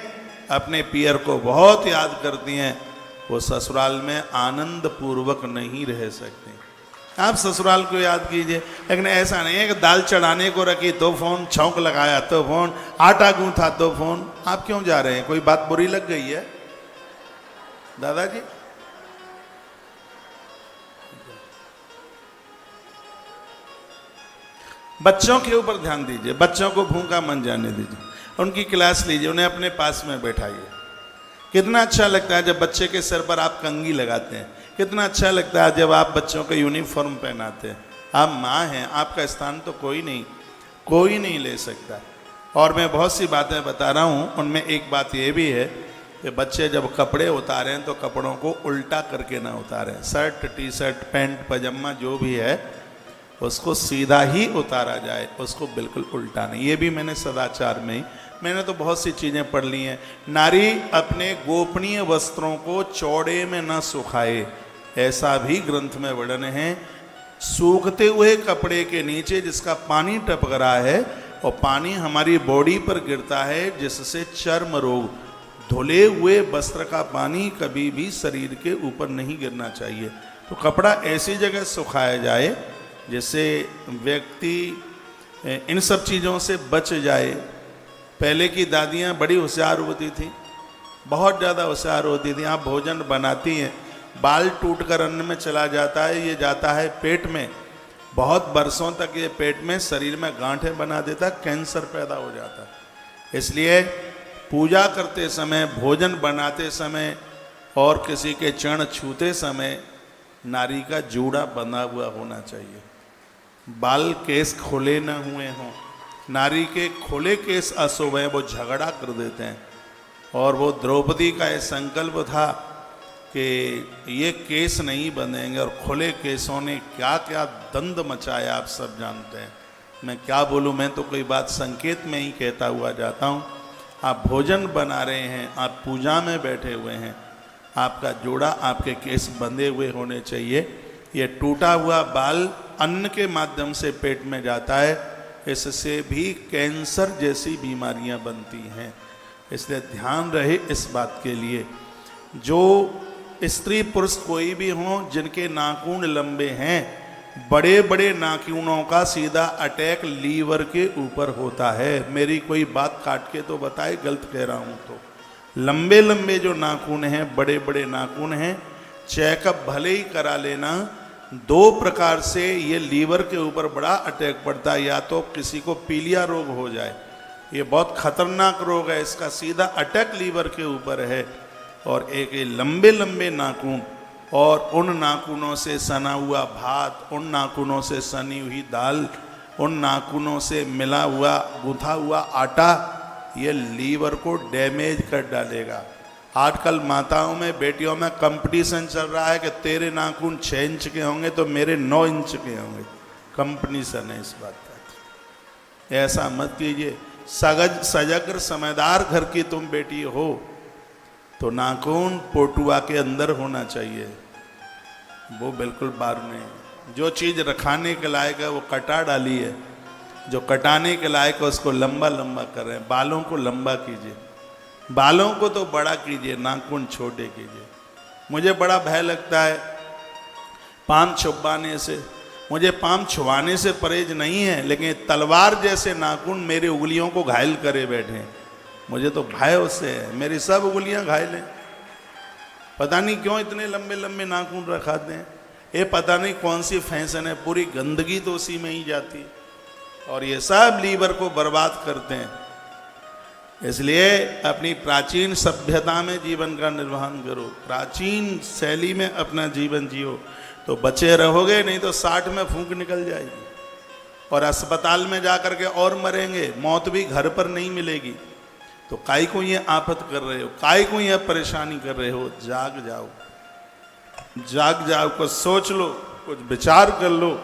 अपने पियर को बहुत याद करती हैं, वो ससुराल में आनंद पूर्वक नहीं रह सकती। आप ससुराल को याद कीजिए, लेकिन ऐसा नहीं है कि दाल चढ़ाने को रखी तो फोन, छौंक लगाया तो फोन, आटा गूंथा तो फोन। आप क्यों जा रहे हैं? कोई बात बुरी लग गई है दादाजी? बच्चों के ऊपर ध्यान दीजिए, बच्चों को भूखा मन जाने दीजिए, उनकी क्लास लीजिए, उन्हें अपने पास में बैठाइए। कितना अच्छा लगता है जब बच्चे के सर पर आप कंघी लगाते हैं, कितना अच्छा लगता है जब आप बच्चों को यूनिफॉर्म पहनाते हैं। आप माँ हैं, आपका स्थान तो कोई नहीं ले सकता। और मैं बहुत सी बातें बता रहा हूँ, उनमें एक बात ये भी है कि बच्चे जब कपड़े उतारें तो कपड़ों को उल्टा करके ना उतारें। शर्ट, टी शर्ट, पैंट, पजामा जो भी है उसको सीधा ही उतारा जाए, उसको बिल्कुल उल्टा नहीं। ये भी मैंने सदाचार में ही, मैंने तो बहुत सी चीज़ें पढ़ ली हैं। नारी अपने गोपनीय वस्त्रों को चौड़े में न सुखाए, ऐसा भी ग्रंथ में वर्णन है। सूखते हुए कपड़े के नीचे जिसका पानी टपक रहा है और पानी हमारी बॉडी पर गिरता है, जिससे चर्म रोग, धुले हुए वस्त्र का पानी कभी भी शरीर के ऊपर नहीं गिरना चाहिए। तो कपड़ा ऐसी जगह सुखाया जाए जिससे व्यक्ति इन सब चीज़ों से बच जाए। पहले की दादियाँ बड़ी होशियार होती थी, बहुत ज़्यादा होशियार होती थी। आप भोजन बनाती हैं, बाल टूटकर अन्न में चला जाता है, ये जाता है पेट में, बहुत बरसों तक ये पेट में शरीर में गांठें बना देता, कैंसर पैदा हो जाता। इसलिए पूजा करते समय, भोजन बनाते समय और किसी के चरण छूते समय नारी का जूड़ा बंधा हुआ होना चाहिए। बाल केस खुले न हुए हों। नारी के खुले केस अशुभ हैं, वो झगड़ा कर देते हैं। और वो द्रौपदी का ये संकल्प था कि ये केस नहीं बंधेंगे, और खुले केसों ने क्या क्या दंड मचाया आप सब जानते हैं। मैं क्या बोलूँ, मैं तो कोई बात संकेत में ही कहता हुआ जाता हूँ। आप भोजन बना रहे हैं, आप पूजा में बैठे हुए हैं, आपका जोड़ा, आपके केस बंधे हुए होने चाहिए। ये टूटा हुआ बाल अन्न के माध्यम से पेट में जाता है, इससे भी कैंसर जैसी बीमारियां बनती हैं। इसलिए ध्यान रहे इस बात के लिए। जो स्त्री पुरुष कोई भी हों जिनके नाखून लंबे हैं, बड़े बड़े नाखूनों का सीधा अटैक लीवर के ऊपर होता है। मेरी कोई बात काट के तो बताए, गलत कह रहा हूँ तो। लंबे लंबे जो नाखून हैं, बड़े बड़े नाखून हैं, चेकअप भले ही करा लेना। 2 प्रकार से ये लीवर के ऊपर बड़ा अटैक पड़ता है। या तो किसी को पीलिया रोग हो जाए, ये बहुत खतरनाक रोग है, इसका सीधा अटैक लीवर के ऊपर है। और एक ये लंबे लंबे नाखून, और उन नाखूनों से सना हुआ भात, उन नाखूनों से सनी हुई दाल, उन नाखूनों से मिला हुआ गूंथा हुआ आटा, ये लीवर को डैमेज कर डालेगा। आजकल माताओं में, बेटियों में कंपटीशन चल रहा है कि तेरे नाखून 6 इंच के होंगे तो मेरे 9 इंच के होंगे। कंपटीशन है इस बात का। ऐसा मत कीजिए। सजग समझदार घर की तुम बेटी हो तो नाखून पोटुआ के अंदर होना चाहिए, वो बिल्कुल बाहर नहीं। जो चीज़ रखाने के लायक है वो कटा डाली है, जो कटाने के लायक है उसको लंबा लंबा कर रहे हैं। बालों को लंबा कीजिए, बालों को तो बड़ा कीजिए, नाखून छोटे कीजिए। मुझे बड़ा भय लगता है पाम छुपाने से। मुझे पाम छुआने से परहेज नहीं है, लेकिन तलवार जैसे नाखून मेरी उंगलियों को घायल करे बैठे हैं। मुझे तो भय उससे है, मेरी सब उंगलियां घायल हैं। पता नहीं क्यों इतने लंबे लंबे नाखून रखाते हैं। ये पता नहीं कौन सी फैशन है, पूरी गंदगी तो उसी में ही जाती है, और ये सब लीवर को बर्बाद करते हैं। इसलिए अपनी प्राचीन सभ्यता में जीवन का निर्वहन करो, प्राचीन शैली में अपना जीवन जियो, तो बचे रहोगे। नहीं तो 60 में फूंक निकल जाएगी और अस्पताल में जाकर के और मरेंगे। मौत भी घर पर नहीं मिलेगी। तो काय को ये आफत कर रहे हो, काय को ये परेशानी कर रहे हो? जाग जाओ, जाग जाओ, कुछ सोच लो, कुछ विचार कर लो।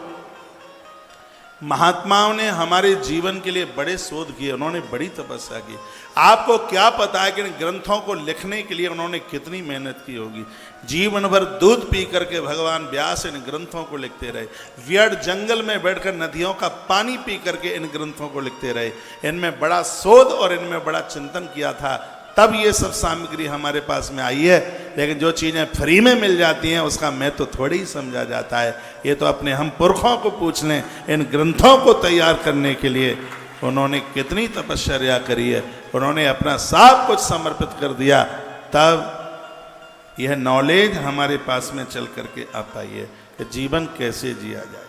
महात्माओं ने हमारे जीवन के लिए बड़े शोध किए, उन्होंने बड़ी तपस्या की। आपको क्या पता है कि इन ग्रंथों को लिखने के लिए उन्होंने कितनी मेहनत की होगी। जीवन भर दूध पी करके भगवान व्यास इन ग्रंथों को लिखते रहे। व्यर्थ जंगल में बैठकर नदियों का पानी पी करके इन ग्रंथों को लिखते रहे। इनमें बड़ा शोध और इनमें बड़ा चिंतन किया था, तब ये सब सामग्री हमारे पास में आई है। लेकिन जो चीज़ें फ्री में मिल जाती हैं उसका महत्व थोड़ी ही समझा जाता है। ये तो अपने हम पुरखों को पूछ लें, इन ग्रंथों को तैयार करने के लिए उन्होंने कितनी तपश्चर्या करी है। उन्होंने अपना सब कुछ समर्पित कर दिया, तब यह नॉलेज हमारे पास में चल करके आ पाई है कि जीवन कैसे जिया जाए।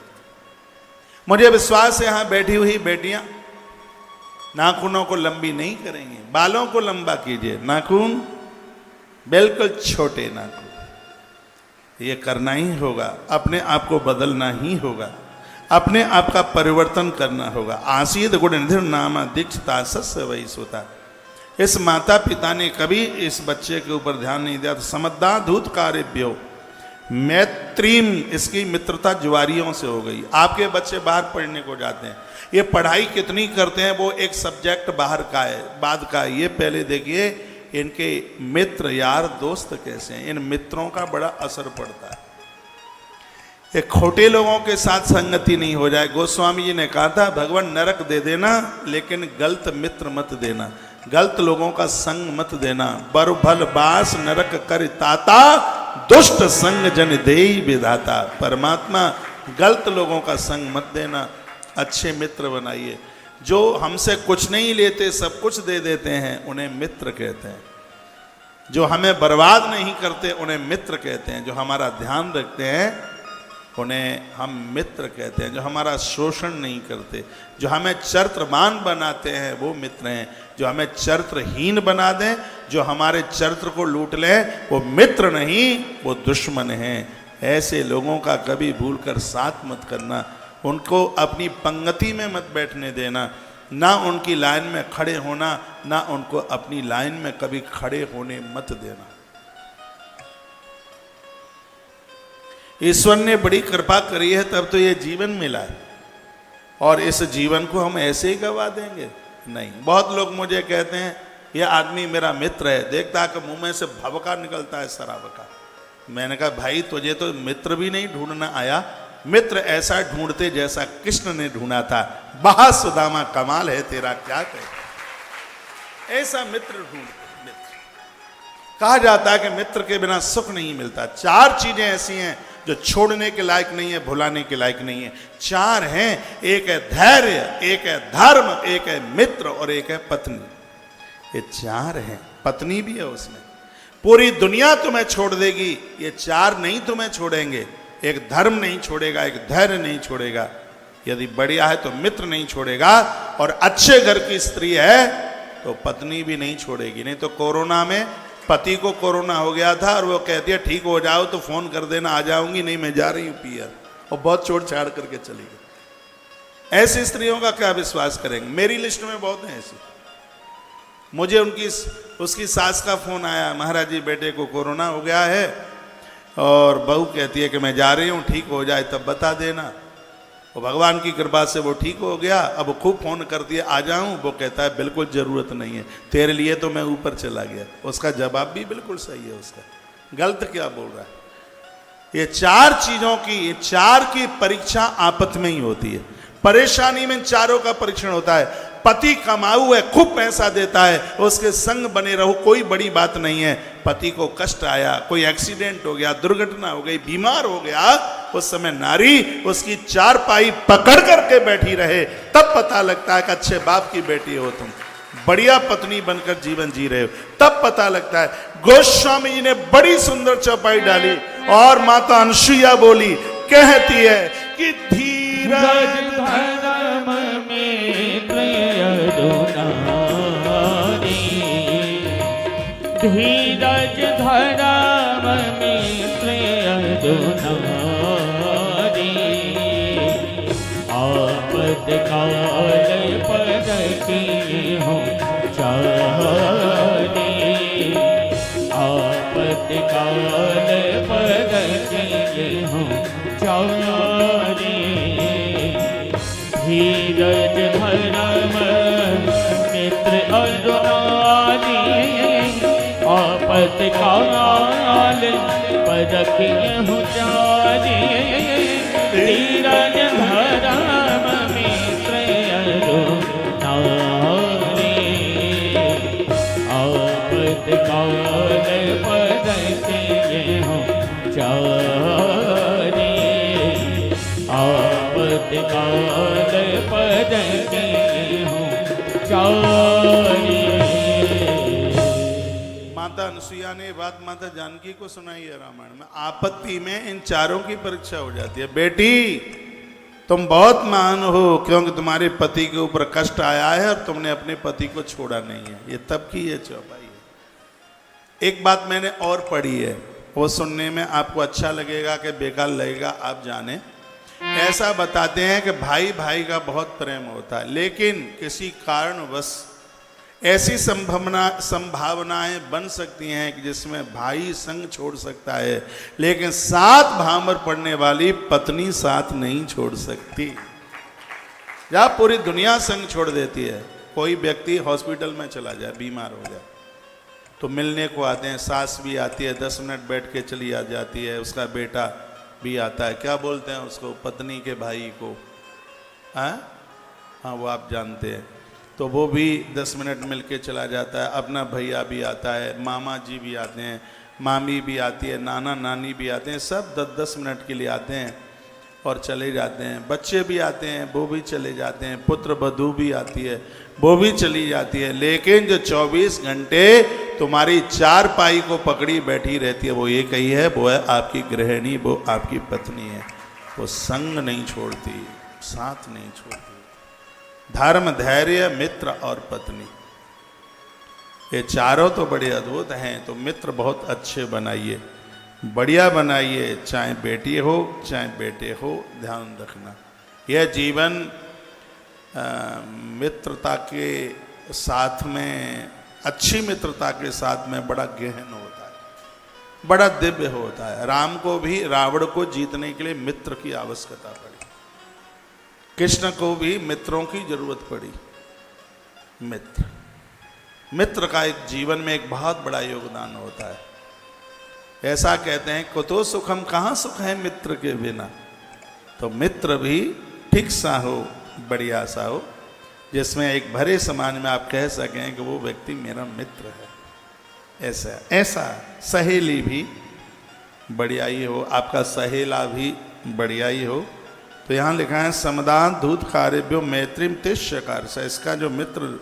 मुझे विश्वास है यहाँ बैठी हुई बेटियां नाखूनों को लंबी नहीं करेंगी, बालों को लंबा कीजिए, नाखून बिल्कुल छोटे नाखून। ये करना ही होगा, अपने आप को बदलना ही होगा, अपने आप का परिवर्तन करना होगा। आसीद गुण निधिर नामा दीक्षता सस्य वही सोता। इस माता पिता ने कभी इस बच्चे के ऊपर ध्यान नहीं दिया। तो समझदार धूत कार्यभ्यो मैत्रीम, इसकी मित्रता जुआरियों से हो गई। आपके बच्चे बाहर पढ़ने को जाते हैं, ये पढ़ाई कितनी करते हैं वो एक सब्जेक्ट बाहर का है, बाद का है। ये पहले देखिए इनके मित्र यार दोस्त कैसे हैं। इन मित्रों का बड़ा असर पड़ता है। ये खोटे लोगों के साथ संगति नहीं हो जाए। गोस्वामी जी ने कहा था भगवान नरक दे देना लेकिन गलत मित्र मत देना, गलत लोगों का संग मत देना। बर भल बास नरक कर ताता, दुष्ट संग जन देई विधाता। परमात्मा गलत लोगों का संग मत देना, अच्छे मित्र बनाइए। जो हमसे कुछ नहीं लेते सब कुछ दे देते हैं उन्हें मित्र कहते हैं। जो हमें बर्बाद नहीं करते उन्हें मित्र कहते हैं। जो हमारा ध्यान रखते हैं उन्हें हम मित्र कहते हैं। जो हमारा शोषण नहीं करते, जो हमें चरित्रवान बनाते हैं, वो मित्र हैं। जो हमें चरित्रहीन बना दें, जो हमारे चरित्र को लूट लें, वो मित्र नहीं, वो दुश्मन हैं। ऐसे लोगों का कभी भूल कर साथ मत करना, उनको अपनी पंक्ति में मत बैठने देना, ना उनकी लाइन में खड़े होना, ना उनको अपनी लाइन में कभी खड़े होने मत देना। ईश्वर ने बड़ी कृपा करी है, तब तो ये जीवन मिला है, और इस जीवन को हम ऐसे ही गवा देंगे? नहीं। बहुत लोग मुझे कहते हैं ये आदमी मेरा मित्र है, देखता है कि मुंह में से भवका निकलता है शराब का। मैंने कहा भाई तुझे तो मित्र भी नहीं ढूंढना आया, मित्र ऐसा ढूंढते जैसा कृष्ण ने ढूंढा था। बहा सुदामा कमाल है तेरा, क्या कहे, ऐसा मित्र ढूंढते। मित्र कहा जाता है कि मित्र के बिना सुख नहीं मिलता। 4 चीजें ऐसी हैं जो छोड़ने के लायक नहीं है, भुलाने के लायक नहीं है। 4 हैं, एक है धैर्य, एक है धर्म, एक है मित्र और एक है पत्नी। ये 4 हैं, पत्नी भी है उसमें। पूरी दुनिया तुम्हें छोड़ देगी, ये 4 नहीं तुम्हें छोड़ेंगे। एक धर्म नहीं छोड़ेगा, एक धैर्य नहीं छोड़ेगा, यदि बढ़िया है तो मित्र नहीं छोड़ेगा, और अच्छे घर की स्त्री है तो पत्नी भी नहीं छोड़ेगी। नहीं तो कोरोना में पति को कोरोना हो गया था और वो कहती है ठीक हो जाओ तो फोन कर देना, आ जाऊंगी। नहीं मैं जा रही हूँ पीयर, और बहुत छोड़ छाड़ करके चली गई। ऐसी स्त्रियों का क्या विश्वास करेंगे? मेरी लिस्ट में बहुत हैं ऐसी। मुझे उसकी सास का फोन आया, महाराज जी बेटे को कोरोना हो गया है, और बहू कहती है कि मैं जा रही हूँ, ठीक हो जाए तब बता देना। और भगवान की कृपा से वो ठीक हो गया। अब खूब फोन कर दिया आ जाऊं, वो कहता है बिल्कुल जरूरत नहीं है, तेरे लिए तो मैं ऊपर चला गया। उसका जवाब भी बिल्कुल सही है, उसका गलत क्या बोल रहा है। ये 4 चीजों की, ये 4 की परीक्षा आपस में ही होती है। परेशानी में 4 का परीक्षण होता है। पति कमाऊ है, खूब पैसा देता है, उसके संग बने रहो, कोई बड़ी बात नहीं है। पति को कष्ट आया, कोई एक्सीडेंट हो गया, दुर्घटना हो गई, बीमार हो गया, उस समय नारी उसकी 4 पाई पकड़ करके बैठी रहे, तब पता लगता है कि अच्छे बाप की बेटी हो तुम, बढ़िया पत्नी बनकर जीवन जी रहे हो, तब पता लगता है। गोस्वामी जी ने बड़ी सुंदर चौपाई डाली, और माता अनसुईया बोली, कहती है कि धीरज धर्म में धीरज धर्म में आपद काल पदकी हो चारे, आपद काल पदकी हो चारे। धीरज धर्म मित्र अनुरागी, आपद काल पदकी चारे। धीरज धर्म मित्र अनुरागी, आपद काल पदकी चारे। आपद काल पदकी चारे। माता अनसुईया ने बात माता जानकी को सुनाई है रामायण में। आपत्ति में इन 4 की परीक्षा हो जाती है। बेटी तुम बहुत महान हो, क्योंकि तुम्हारे पति के ऊपर कष्ट आया है और तुमने अपने पति को छोड़ा नहीं है। ये तब की ये चौपाई है। एक बात मैंने और पढ़ी है, वो सुनने में आपको अच्छा लगेगा कि बेकार लगेगा आप जाने। ऐसा बताते हैं कि भाई भाई का बहुत प्रेम होता है, लेकिन किसी कारणवश ऐसी संभावनाएं बन सकती हैं कि जिसमें भाई संग छोड़ सकता है, लेकिन साथ भामर पड़ने वाली पत्नी साथ नहीं छोड़ सकती। जब पूरी दुनिया संग छोड़ देती है, कोई व्यक्ति हॉस्पिटल में चला जाए, बीमार हो जाए, तो मिलने को आते हैं, सास भी आती है, 10 मिनट बैठ के चली आ जाती है, उसका बेटा भी आता है, क्या बोलते हैं उसको, पत्नी के भाई को, हाँ वो आप जानते हैं, तो वो भी 10 मिनट मिल के चला जाता है। अपना भैया भी आता है, मामा जी भी आते हैं, मामी भी आती है, नाना नानी भी आते हैं, सब 10-10 मिनट के लिए आते हैं और चले जाते हैं। बच्चे भी आते हैं, वो भी चले जाते हैं, पुत्र वधू भी आती है, वो भी चली जाती है, लेकिन जो 24 घंटे तुम्हारी 4 पाई को पकड़ी बैठी रहती है, वो एक ही है, वो है आपकी गृहिणी, वो आपकी पत्नी है। वो संग नहीं छोड़ती, साथ नहीं छोड़ती। धर्म, धैर्य, मित्र और पत्नी, ये चारों तो बड़े अद्भुत हैं। तो मित्र बहुत अच्छे बनाइए, बढ़िया बनाइए, चाहे बेटी हो चाहे बेटे हो, ध्यान रखना। यह जीवन मित्रता के साथ में, अच्छी मित्रता के साथ में बड़ा गहन होता है, बड़ा दिव्य होता है। राम को भी रावण को जीतने के लिए मित्र की आवश्यकता पड़ी, कृष्ण को भी मित्रों की जरूरत पड़ी। मित्र का एक जीवन में एक बहुत बड़ा योगदान होता है। ऐसा कहते हैं, कुतो सुखम, कहाँ सुख है मित्र के बिना। तो मित्र भी ठीक सा हो, बढ़िया सा हो, जिसमें एक भरे समाज में आप कह सकें कि वो व्यक्ति मेरा मित्र है। ऐसा सहेली भी बढ़िया ही हो, आपका सहेला भी बढ़िया ही हो। तो यहाँ लिखा है समदान दूत कार्यो मैत्रीम तिष्यकार से। इसका जो मित्र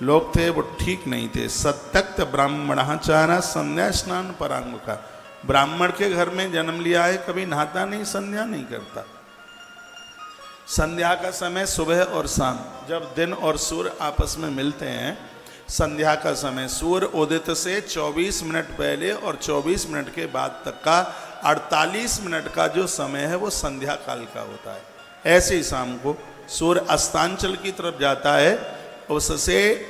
लोग थे वो ठीक नहीं थे। सत्यक्त ब्राह्मणाचारा संध्या स्नान परांगुका, ब्राह्मण के घर में जन्म लिया है, कभी नहाता नहीं, संध्या नहीं करता। संध्या का समय सुबह और शाम, जब दिन और सूर्य आपस में मिलते हैं, संध्या का समय सूर्य उदित से 24 मिनट पहले और 24 मिनट के बाद तक का 48 मिनट का जो समय है वो संध्या काल का होता है। ऐसे ही शाम को सूर्य अस्तांचल की तरफ जाता है, उससे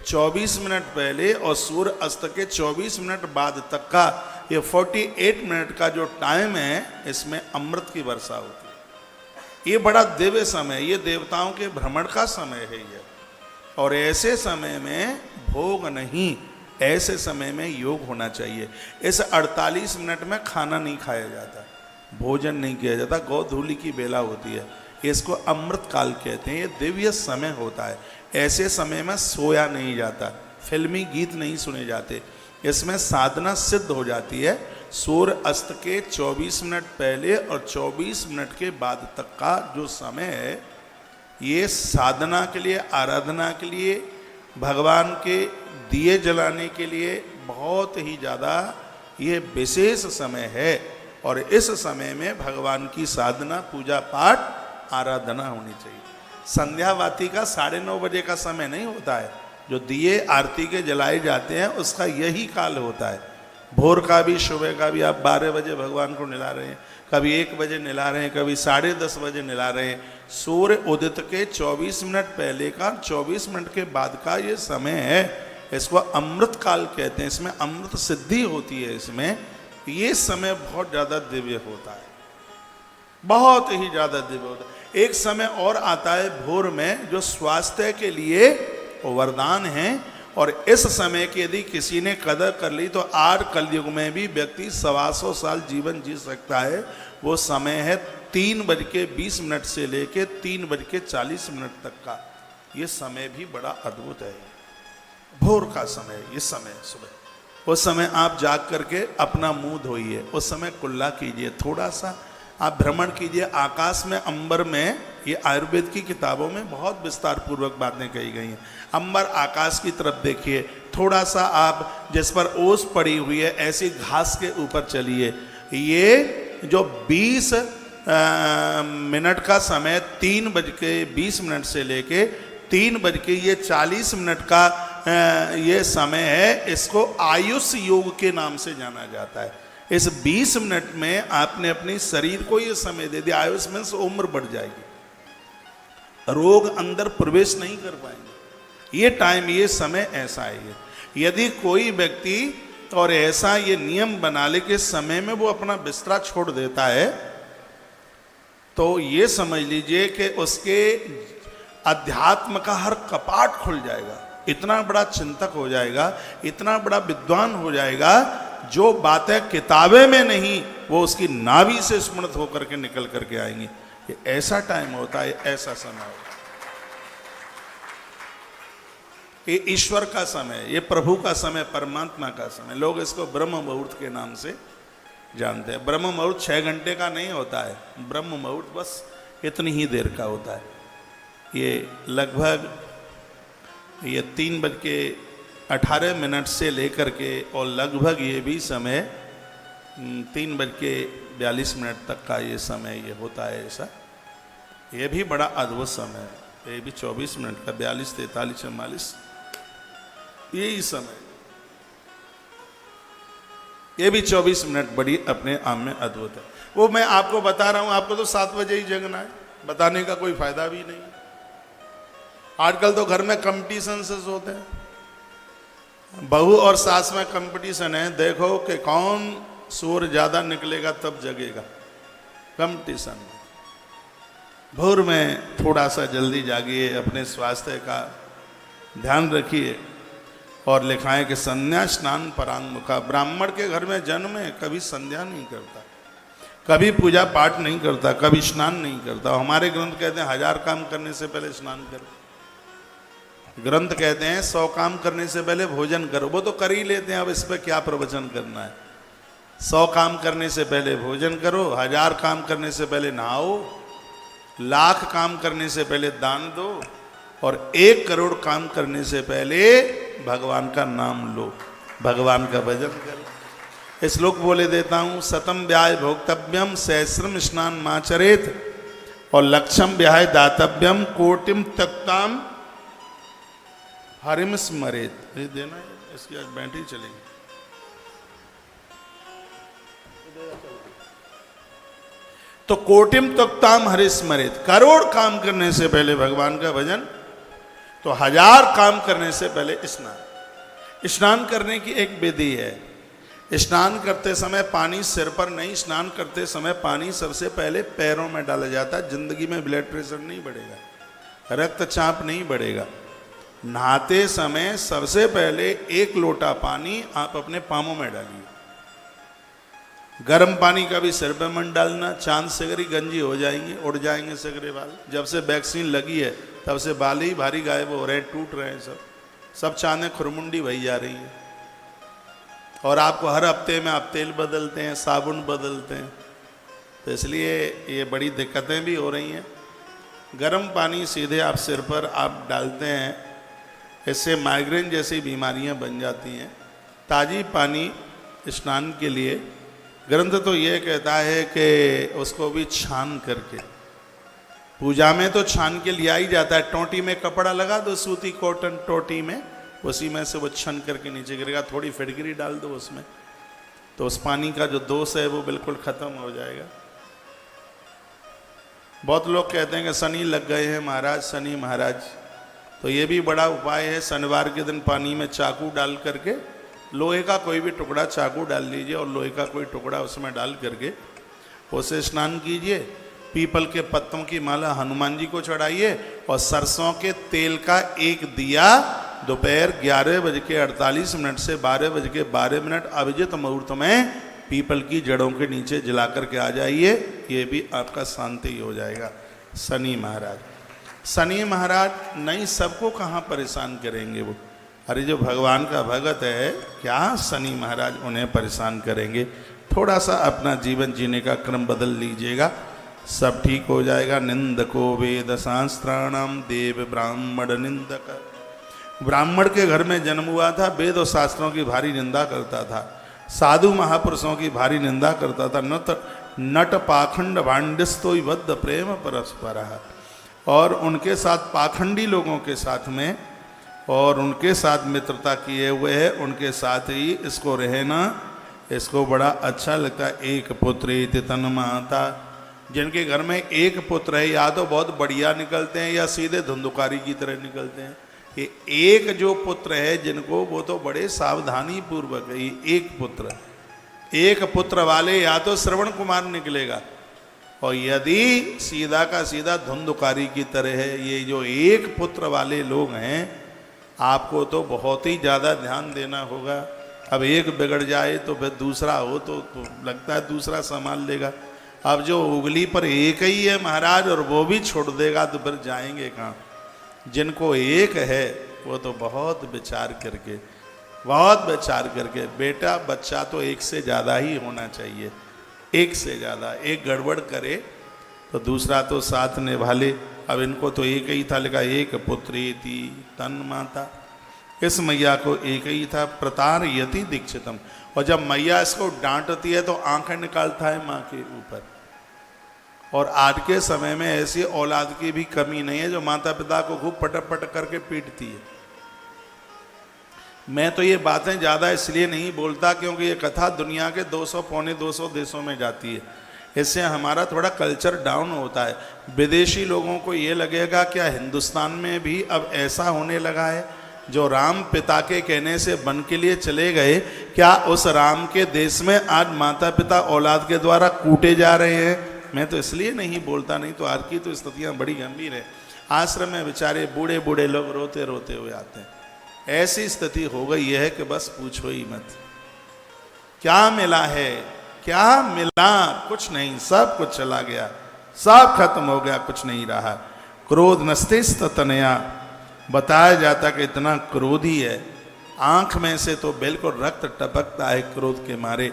24 मिनट पहले और सूर्य अस्त के 24 मिनट बाद तक का ये 48 मिनट का जो टाइम है, इसमें अमृत की वर्षा होती है। ये बड़ा दिव्य समय, ये देवताओं के भ्रमण का समय है ये। और ऐसे समय में भोग नहीं, ऐसे समय में योग होना चाहिए। इस 48 मिनट में खाना नहीं खाया जाता, भोजन नहीं किया जाता, गोधूली की बेला होती है, इसको अमृत काल कहते हैं। ये दिव्य समय होता है। ऐसे समय में सोया नहीं जाता, फिल्मी गीत नहीं सुने जाते, इसमें साधना सिद्ध हो जाती है। सूर्य अस्त के 24 मिनट पहले और 24 मिनट के बाद तक का जो समय है, ये साधना के लिए, आराधना के लिए, भगवान के दिए जलाने के लिए बहुत ही ज़्यादा ये विशेष समय है। और इस समय में भगवान की साधना, पूजा पाठ, आराधना होनी चाहिए। संध्यावाती का 9:30 बजे का समय नहीं होता है, जो दिए आरती के जलाए जाते हैं उसका यही काल होता है। भोर का भी, सुबह का भी आप 12 बजे भगवान को निला रहे हैं, कभी 1 बजे निला रहे हैं, कभी 10:30 बजे निला रहे हैं। सूर्य उदित के 24 मिनट पहले का, 24 मिनट के बाद का ये समय है, इसको अमृत काल कहते हैं। इसमें अमृत सिद्धि होती है। इसमें ये समय बहुत ज़्यादा दिव्य होता है, बहुत ही ज़्यादा दिव्य होता है। एक समय और आता है भोर में, जो स्वास्थ्य के लिए वरदान है। और इस समय की यदि किसी ने कदर कर ली तो आज कलयुग में भी व्यक्ति 125 साल जीवन जी सकता है। वो समय है 3:20 से लेके 3:40 तक का। ये समय भी बड़ा अद्भुत है, भोर का समय। ये समय सुबह, उस समय आप जाग करके अपना मुंह धोइए, उस समय कुल्ला कीजिए, थोड़ा सा आप भ्रमण कीजिए आकाश में, अंबर में। ये आयुर्वेद की किताबों में बहुत विस्तार पूर्वक बातें कही गई हैं। अंबर, आकाश की तरफ देखिए, थोड़ा सा आप जिस पर ओस पड़ी हुई है ऐसी घास के ऊपर चलिए। ये जो 20 मिनट का समय, 3:20 से लेके 3:40 का ये समय है, इसको आयुष योग के नाम से जाना जाता है। इस 20 मिनट में आपने अपने शरीर को ये समय दे दिया। आयुष में से उम्र बढ़ जाएगी, रोग अंदर प्रवेश नहीं कर पाएंगे। ये टाइम, ये समय ऐसा है। यदि कोई व्यक्ति और ऐसा ये नियम बना ले कि समय में वो अपना बिस्तरा छोड़ देता है, तो ये समझ लीजिए कि उसके अध्यात्म का हर कपाट खुल जाएगा। इतना बड़ा चिंतक हो जाएगा, इतना बड़ा विद्वान हो जाएगा, जो बातें किताबें में नहीं वो उसकी नाभि से स्मृत होकर के निकल करके आएंगी। ये ऐसा टाइम होता है, ऐसा समय होता है। ये ईश्वर का समय, ये प्रभु का समय, परमात्मा का समय। लोग इसको ब्रह्म मुहूर्त के नाम से जानते हैं। ब्रह्म मुहूर्त 6 घंटे का नहीं होता है, ब्रह्म मुहूर्त बस इतनी ही देर का होता है। ये लगभग 3:18 से लेकर के और लगभग ये भी समय 3:20 42 मिनट तक का ये समय ये होता है ऐसा। ये भी बड़ा अद्भुत समय है, ये भी 24 मिनट का, 42, 43, 44 यही समय, ये भी 24 मिनट बड़ी अपने आप में अद्भुत है। वो मैं आपको बता रहा हूं, आपको तो 7 बजे ही जगना है, बताने का कोई फायदा भी नहीं। आजकल तो घर में कंपटीशन से होते हैं, बहू और सास में कंपटीशन है, देखो कि कौन सूर ज्यादा निकलेगा तब जगेगा, कंपटीशन। भोर में थोड़ा सा जल्दी जागिए, अपने स्वास्थ्य का ध्यान रखिए। और लिखा है कि संध्या स्नान परांगमुखा, ब्राह्मण के घर में जन्म है, कभी संध्या नहीं करता, कभी पूजा पाठ नहीं करता, कभी स्नान नहीं करता। हमारे ग्रंथ कहते हैं 1000 काम करने से पहले स्नान करो, ग्रंथ कहते हैं 100 काम करने से पहले भोजन करो। वो तो कर ही लेते हैं, अब इस पर क्या प्रवचन करना है। 100 काम करने से पहले भोजन करो, 1000 काम करने से पहले नहाओ, 1,00,000 काम करने से पहले दान दो, और 1 करोड़ काम करने से पहले भगवान का नाम लो, भगवान का भजन करो। श्लोक बोले देता हूं, शतम व्याय भोक्तव्यम सहस्रम स्नान माचरेत, और लक्षम व्याय दातव्यम कोटिम तक्ताम हरिम स्मरेत। ये देना है, इसकी आज बैटरी चलेगी। तो कोटिम तक्ताम हरि स्मरेत, करोड़ काम करने से पहले भगवान का भजन, तो 1000 काम करने से पहले स्नान। स्नान करने की एक विधि है। स्नान करते समय पानी सिर पर नहीं, स्नान करते समय पानी सबसे पहले पैरों में डाला जाता है। जिंदगी में ब्लड प्रेशर नहीं बढ़ेगा, रक्तचाप नहीं बढ़ेगा। नहाते समय सबसे पहले 1 लोटा पानी आप अपने पामों में डालिए। गर्म पानी का भी सिर पे मन डालना, चांद सगरी गंजी हो जाएंगे, उड़ जाएंगे सगरे बाल। जब से वैक्सीन लगी है तब से बाल ही भारी गायब हो रहे हैं, टूट रहे हैं, सब चांदें खुरमुंडी भई जा रही हैं। और आपको हर हफ्ते में आप तेल बदलते हैं, साबुन बदलते हैं, तो इसलिए ये बड़ी दिक्कतें भी हो रही हैं। गर्म पानी सीधे आप सिर पर आप डालते हैं, इससे माइग्रेन जैसी बीमारियां बन जाती हैं। ताज़ी पानी स्नान के लिए ग्रंथ तो ये कहता है कि उसको भी छान करके, पूजा में तो छान के लिया ही जाता है। टोटी में कपड़ा लगा दो, सूती कॉटन टोटी में, उसी में से वो छन करके नीचे गिरेगा। थोड़ी फिटकरी डाल दो उसमें, तो उस पानी का जो दोष है वो बिल्कुल ख़त्म हो जाएगा। बहुत लोग कहते हैं कि शनि लग गए हैं महाराज, शनि महाराज, तो ये भी बड़ा उपाय है। शनिवार के दिन पानी में चाकू डाल करके, लोहे का कोई भी टुकड़ा चाकू डाल लीजिए और लोहे का कोई टुकड़ा उसमें डाल करके उसे स्नान कीजिए। पीपल के पत्तों की माला हनुमान जी को चढ़ाइए, और सरसों के तेल का 1 दिया दोपहर 11:48 से 12:12 अभिजित मुहूर्त में पीपल की जड़ों के नीचे जला करके आ जाइए। ये भी आपका शांति हो जाएगा। शनि महाराज, शनि महाराज नहीं, सबको कहाँ परेशान करेंगे वो। अरे जो भगवान का भगत है, क्या शनि महाराज उन्हें परेशान करेंगे। थोड़ा सा अपना जीवन जीने का क्रम बदल लीजिएगा, सब ठीक हो जाएगा। निंदको वेद शास्त्राणाम देव ब्राह्मण निंदक, ब्राह्मण के घर में जन्म हुआ था, वेद और शास्त्रों की भारी निंदा करता था, साधु महापुरुषों की भारी निंदा करता था। नट पाखंड भांडस्तो बद्ध प्रेम परस्पर, और उनके साथ पाखंडी लोगों के साथ में और उनके साथ मित्रता किए हुए है, उनके साथ ही इसको रहना इसको बड़ा अच्छा लगता है। एक पुत्र तन माता, जिनके घर में एक पुत्र है, या तो बहुत बढ़िया निकलते हैं या सीधे धुंधुकारी की तरह निकलते हैं। ये एक जो पुत्र है जिनको, वो तो बड़े सावधानी पूर्वक है। ये एक पुत्र वाले या तो श्रवण कुमार निकलेगा, और यदि सीधा का सीधा धुंधुकारी की तरह है। ये जो एक पुत्र वाले लोग हैं, आपको तो बहुत ही ज़्यादा ध्यान देना होगा। अब एक बिगड़ जाए तो फिर दूसरा हो तो लगता है दूसरा संभाल लेगा। अब जो उंगली पर एक ही है महाराज, और वो भी छोड़ देगा तो फिर जाएंगे कहाँ। जिनको एक है वो तो बहुत विचार करके, बेटा बच्चा तो एक से ज़्यादा ही होना चाहिए, एक से ज़्यादा। एक गड़बड़ करे तो दूसरा तो साथ निभा ले। अब इनको तो एक ही था, लिखा एक पुत्री थी तन माता। इस मैया को एक ही था, प्रतार यति दीक्षितम। और जब मैया इसको डांटती है तो आंखें निकालता है माँ के ऊपर। और आज के समय में ऐसी औलाद की भी कमी नहीं है जो माता पिता को खूब पटक पटक करके पीटती है। मैं तो ये बातें ज़्यादा इसलिए नहीं बोलता क्योंकि ये कथा दुनिया के 200 पौने 200 देशों में जाती है। इससे हमारा थोड़ा कल्चर डाउन होता है। विदेशी लोगों को ये लगेगा क्या हिंदुस्तान में भी अब ऐसा होने लगा है? जो राम पिता के कहने से वन के लिए चले गए, क्या उस राम के देश में आज माता पिता औलाद के द्वारा कूटे जा रहे हैं? मैं तो इसलिए नहीं बोलता, नहीं तो आज की तो स्थितियाँ बड़ी गंभीर है। आश्रम में बेचारे बूढ़े बूढ़े लोग रोते रोते हुए आते हैं। ऐसी स्थिति हो गई है कि बस पूछो ही मत। क्या मिला है, क्या मिला? कुछ नहीं, सब कुछ चला गया, सब खत्म हो गया, कुछ नहीं रहा। क्रोध नस्तिस्त तनया, बताया जाता कि इतना क्रोधी है, आंख में से तो बिल्कुल रक्त टपकता है क्रोध के मारे।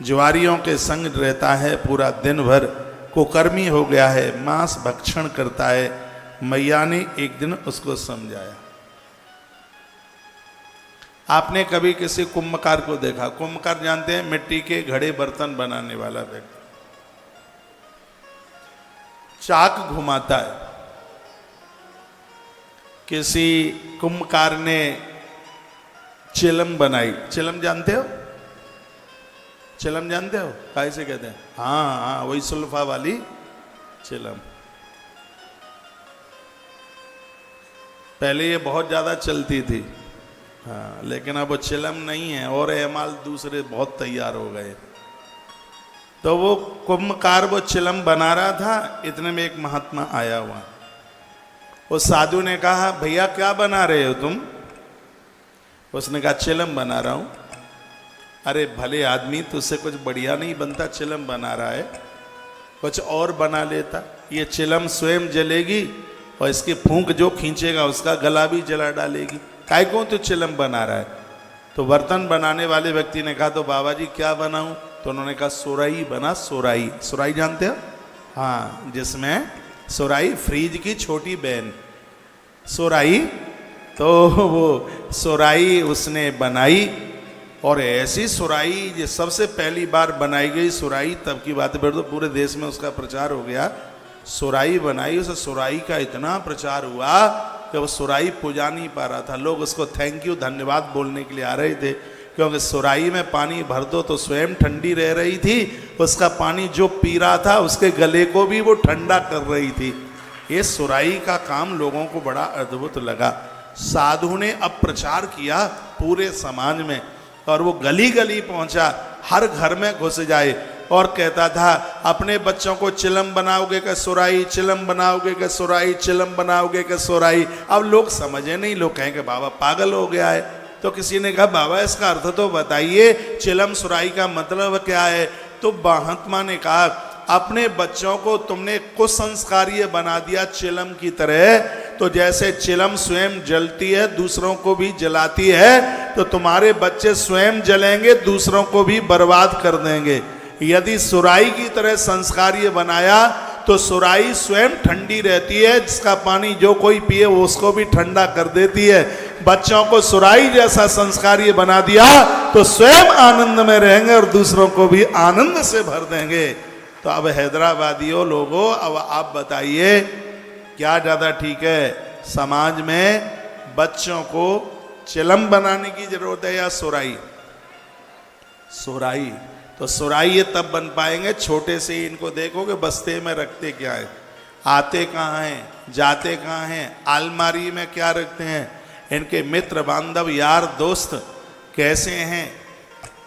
ज्वारियों के संग रहता है पूरा दिन भर, कुकर्मी हो गया है, मांस भक्षण करता है। मैया ने एक दिन उसको समझाया। आपने कभी किसी कुंभकार को देखा? कुंभकार जानते हैं, मिट्टी के घड़े बर्तन बनाने वाला व्यक्ति। चाक घुमाता है। किसी कुंभकार ने चिलम बनाई। चिलम जानते हो? चिलम जानते हो? कैसे कहते हैं? हाँ हाँ, वही सुल्फा वाली चिलम। पहले ये बहुत ज्यादा चलती थी, हाँ, लेकिन अब वो चिलम नहीं है और एमाल दूसरे बहुत तैयार हो गए। तो वो कुंभकार वो चिलम बना रहा था, इतने में एक महात्मा आया हुआ। उस साधु ने कहा, भैया क्या बना रहे हो तुम? उसने कहा, चिलम बना रहा हूं। अरे भले आदमी, तुझसे कुछ बढ़िया नहीं बनता, चिलम बना रहा है, कुछ और बना लेता। ये चिलम स्वयं जलेगी और इसकी फूंक जो खींचेगा उसका गला भी जला डालेगी। काय को तो चिलम बना रहा है? तो बर्तन बनाने वाले व्यक्ति ने कहा, तो बाबा जी क्या बनाऊं? तो उन्होंने कहा, सोराई बना। सोराई, सोराई जानते हो? हाँ, जिसमें सोराई फ्रीज की छोटी बहन सोराई। तो वो सोराई उसने बनाई, और ऐसी सोराई जो सबसे पहली बार बनाई गई सोराई, तब की बात है, फिर तो पूरे देश में उसका प्रचार हो गया। सोराई बनाई, उस सोराई का इतना प्रचार हुआ कि वो सोराई पुजा नहीं पा रहा था। लोग उसको थैंक यू, धन्यवाद बोलने के लिए आ रहे थे, क्योंकि सोराई में पानी भर दो तो स्वयं ठंडी रह रही थी, उसका पानी जो पी रहा था उसके गले को भी वो ठंडा कर रही थी। ये सोराई का काम लोगों को बड़ा अद्भुत लगा। साधु ने अब प्रचार किया पूरे समाज में, और वो गली गली पहुंचा, हर घर में घुस जाए और कहता था, अपने बच्चों को चिलम बनाओगे क्या सोराई? चिलम बनाओगे क्या सोराई? चिलम बनाओगे क्या सोराई? अब लोग समझे नहीं, लोग कहेंगे बाबा पागल हो गया है। तो किसी ने कहा, बाबा इसका अर्थ तो बताइए, चिलम सोराई का मतलब क्या है? तो महात्मा ने कहा, अपने बच्चों को तुमने कुसंस्कारीय बना दिया चिलम की तरह। तो जैसे चिलम स्वयं जलती है, दूसरों को भी जलाती है, तो तुम्हारे बच्चे स्वयं जलेंगे, दूसरों को भी बर्बाद कर देंगे। यदि सुराई की तरह संस्कारीय बनाया तो सुराई स्वयं ठंडी रहती है, जिसका पानी जो कोई पिए वो उसको भी ठंडा कर देती है। बच्चों को सुराई जैसा संस्कारीय बना दिया तो स्वयं आनंद में रहेंगे और दूसरों को भी आनंद से भर देंगे। तो अब हैदराबादियों लोगों, अब आप बताइए क्या ज़्यादा ठीक है? समाज में बच्चों को चिलम बनाने की जरूरत है या सुराई? सुराई। तो सुराई ये तब बन पाएंगे, छोटे से ही इनको देखोगे बस्ते में रखते क्या है, आते कहाँ हैं, जाते कहाँ हैं, अलमारी में क्या रखते हैं, इनके मित्र बांधव यार दोस्त कैसे हैं,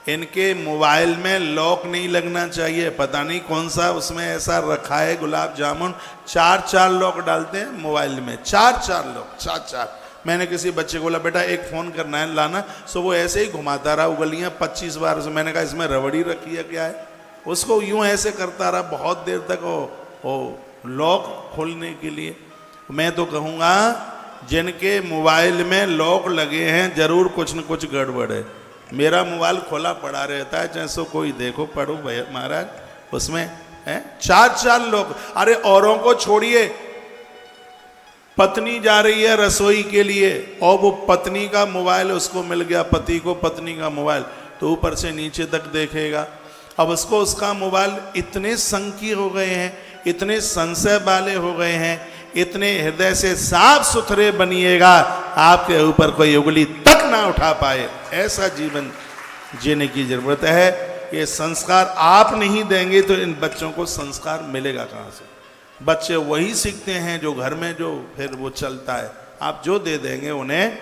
इनके मोबाइल में लॉक नहीं लगना चाहिए, पता नहीं कौन सा उसमें ऐसा रखा है गुलाब जामुन, 4 लॉक डालते हैं मोबाइल में, 4 लॉक, 4। मैंने किसी बच्चे को बोला, बेटा एक फ़ोन करना है लाना, सो वो ऐसे ही घुमाता रहा उंगलियां 25 बार। से मैंने कहा इसमें रबड़ी रखी है क्या है? उसको यूं ऐसे करता रहा बहुत देर तक वो लॉक खोलने के लिए। मैं तो कहूँगा जिनके मोबाइल में लॉक लगे हैं जरूर कुछ न कुछ गड़बड़ है। मेरा मोबाइल खोला पड़ा रहता है, जैसे कोई देखो पढ़ो भैया महाराज, उसमें है 4 लॉक। अरे औरों को छोड़िए, पत्नी जा रही है रसोई के लिए और वो पत्नी का मोबाइल उसको मिल गया, पति को पत्नी का मोबाइल, तो ऊपर से नीचे तक देखेगा। अब उसको उसका मोबाइल इतने संकीर्ण हो गए हैं, इतने संशय वाले हो गए हैं, इतने हृदय से साफ सुथरे बनिएगा आपके ऊपर कोई उंगली तक ना उठा पाए, ऐसा जीवन जीने की जरूरत है। ये संस्कार आप नहीं देंगे तो इन बच्चों को संस्कार मिलेगा कहाँ से? बच्चे वही सीखते हैं जो घर में जो फिर वो चलता है, आप जो दे देंगे उन्हें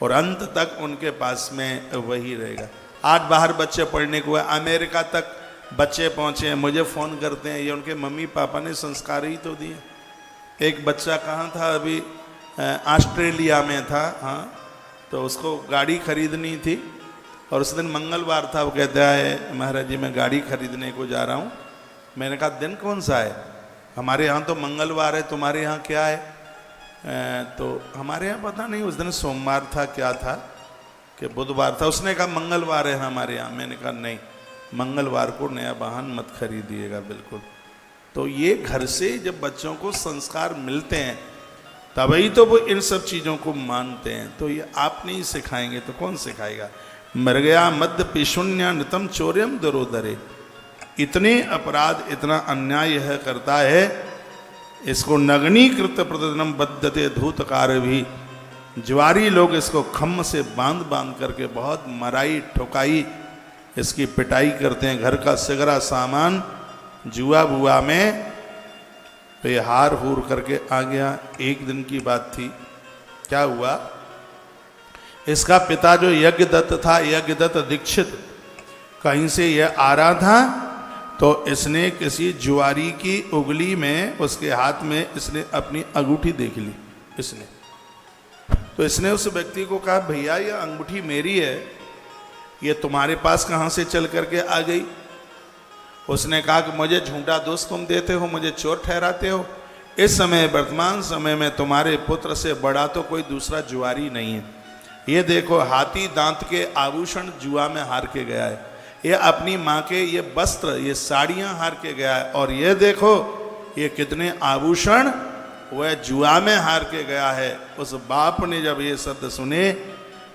और अंत तक उनके पास में वही रहेगा। आज बाहर बच्चे पढ़ने को है, अमेरिका तक बच्चे पहुंचे हैं, मुझे फ़ोन करते हैं, ये उनके मम्मी पापा ने संस्कार ही तो दिए। एक बच्चा कहाँ था अभी, ऑस्ट्रेलिया में था, हाँ, तो उसको गाड़ी खरीदनी थी और उस दिन मंगलवार था। वो कहता है महाराज जी मैं गाड़ी खरीदने को जा रहा हूँ। मैंने कहा दिन कौन सा है? हमारे यहाँ तो मंगलवार है, तुम्हारे यहाँ क्या है? तो हमारे यहाँ पता नहीं उस दिन सोमवार था क्या था कि बुधवार था। उसने कहा मंगलवार है हमारे यहाँ। मैंने कहा नहीं, मंगलवार को नया वाहन मत खरीदिएगा बिल्कुल। तो ये घर से जब बच्चों को संस्कार मिलते हैं तभी तो वो इन सब चीज़ों को मानते हैं। तो ये आप नहीं सिखाएंगे तो कौन सिखाएगा? मर गया मध्य पिशुन्य नृतम चौर्यम दरोदरे, इतने अपराध इतना अन्याय यह करता है, इसको नगनीकृत प्रतिदिनम बद्धते धूतकार भी। ज्वारी लोग इसको खम्म से बांध बांध करके बहुत मराई ठुकाई इसकी पिटाई करते हैं। घर का सिगरा सामान जुआ बुआ में तो ये हार हूर करके आ गया। एक दिन की बात थी, क्या हुआ, इसका पिता जो यज्ञदत्त था, यज्ञदत्त दीक्षित, कहीं से यह आ रहा था तो इसने किसी जुआरी की उंगली में, उसके हाथ में इसने अपनी अंगूठी देख ली इसने। तो इसने उस व्यक्ति को कहा भैया यह अंगूठी मेरी है, ये तुम्हारे पास कहाँ से चल करके आ गई? उसने कहा कि मुझे झूठा दोष तुम देते हो, मुझे चोर ठहराते हो। इस समय वर्तमान समय में तुम्हारे पुत्र से बड़ा तो कोई दूसरा जुआरी नहीं है। ये देखो हाथी दांत के आभूषण जुआ में हार के गया है, ये अपनी माँ के ये वस्त्र ये साड़ियाँ हार के गया है, और ये देखो ये कितने आभूषण वह जुआ में हार के गया है। उस बाप ने जब ये शब्द सुने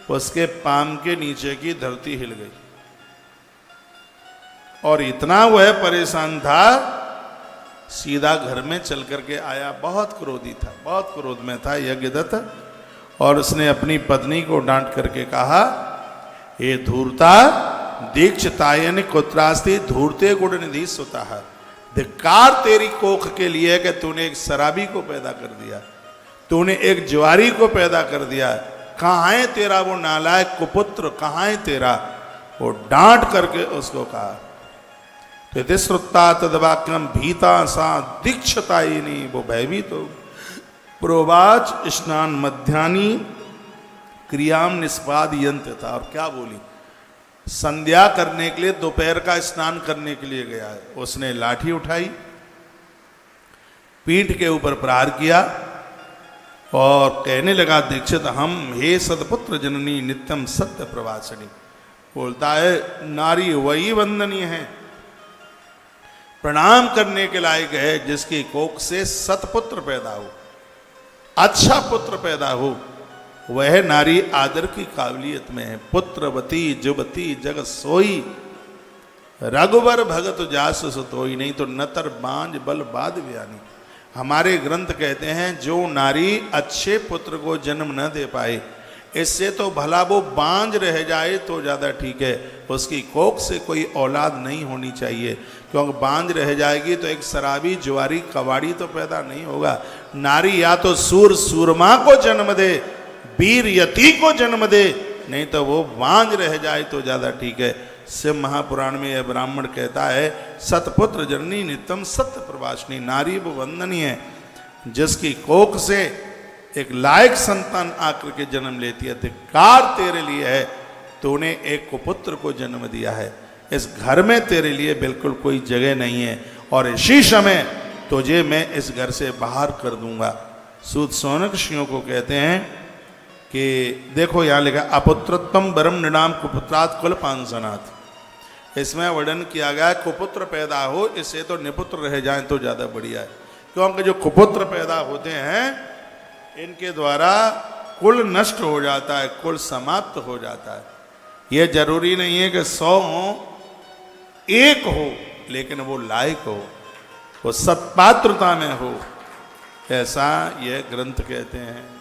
उसके पाम के नीचे की धरती हिल गई और इतना वह परेशान था, सीधा घर में चल करके आया। बहुत क्रोधी था, बहुत क्रोध में था यज्ञदत्त, और उसने अपनी पत्नी को डांट करके कहा ये धूर्ता दीक्षितायन कुत्रास्ति धूर्ते गुण निधि सुता है। धिक्कार तेरी कोख के लिए कि तूने एक शराबी को पैदा कर दिया, तूने एक ज्वारी को पैदा कर दिया। कहाँ है तेरा वो नालायक कुपुत्र, कहाँ है तेरा? वो डांट करके उसको कहा तो श्रुता तदवाक्यम भीता सा दीक्षितायिनी, वो भयभीत हो। प्रोवाच स्नान मध्यानी क्रियाम निष्पाद यंत्र था। और क्या बोली? संध्या करने के लिए, दोपहर का स्नान करने के लिए गया है। उसने लाठी उठाई, पीठ के ऊपर प्रहार किया और कहने लगा दीक्षित हम हे सदपुत्र जननी नित्यम सत्य प्रवासिनी। बोलता है नारी वही वंदनीय है, प्रणाम करने के लायक है जिसकी कोख से सतपुत्र पैदा हो, अच्छा पुत्र पैदा हो। वह नारी आदर की काबिलियत में है। पुत्रवती जुबती जग सोई, रघुवर भगत जास सुतोई। नहीं तो नतर बांझ बल बाद व्यानी। हमारे ग्रंथ कहते हैं जो नारी अच्छे पुत्र को जन्म न दे पाए, इससे तो भला वो बांझ रह जाए तो ज़्यादा ठीक है। उसकी कोख से कोई औलाद नहीं होनी चाहिए, क्योंकि बांझ रह जाएगी तो एक शराबी जुआरी कबाड़ी तो पैदा नहीं होगा। नारी या तो सूर सूरमा को जन्म दे, वीर यति को जन्म दे, नहीं तो वो बांझ रह जाए तो ज़्यादा ठीक है। शिव महापुराण में यह ब्राह्मण कहता है सतपुत्र जननी नित्यम सत्य प्रवासिनी। नारी वो वंदनीय है जिसकी कोख से एक लायक संतान आकर के जन्म लेती है। धिक्कार तेरे लिए है, तूने एक कुपुत्र को जन्म दिया है। इस घर में तेरे लिए बिल्कुल कोई जगह नहीं है और इसी समय तुझे मैं इस घर से बाहर कर दूंगा। सूत सौनक ऋषियों को कहते हैं कि देखो यहाँ लिखा अपुत्रत्वम बरम निणाम कुपुत्रात् कुल पांसनात्। इसमें वर्णन किया गया कुपुत्र पैदा हो, इससे तो निपुत्र रह जाएं तो ज़्यादा बढ़िया है। क्योंकि जो कुपुत्र पैदा होते हैं इनके द्वारा कुल नष्ट हो जाता है, कुल समाप्त हो जाता है। यह जरूरी नहीं है कि 100 हो, एक हो, लेकिन वो लायक हो, वो सत्पात्रता में हो, ऐसा यह ग्रंथ कहते हैं।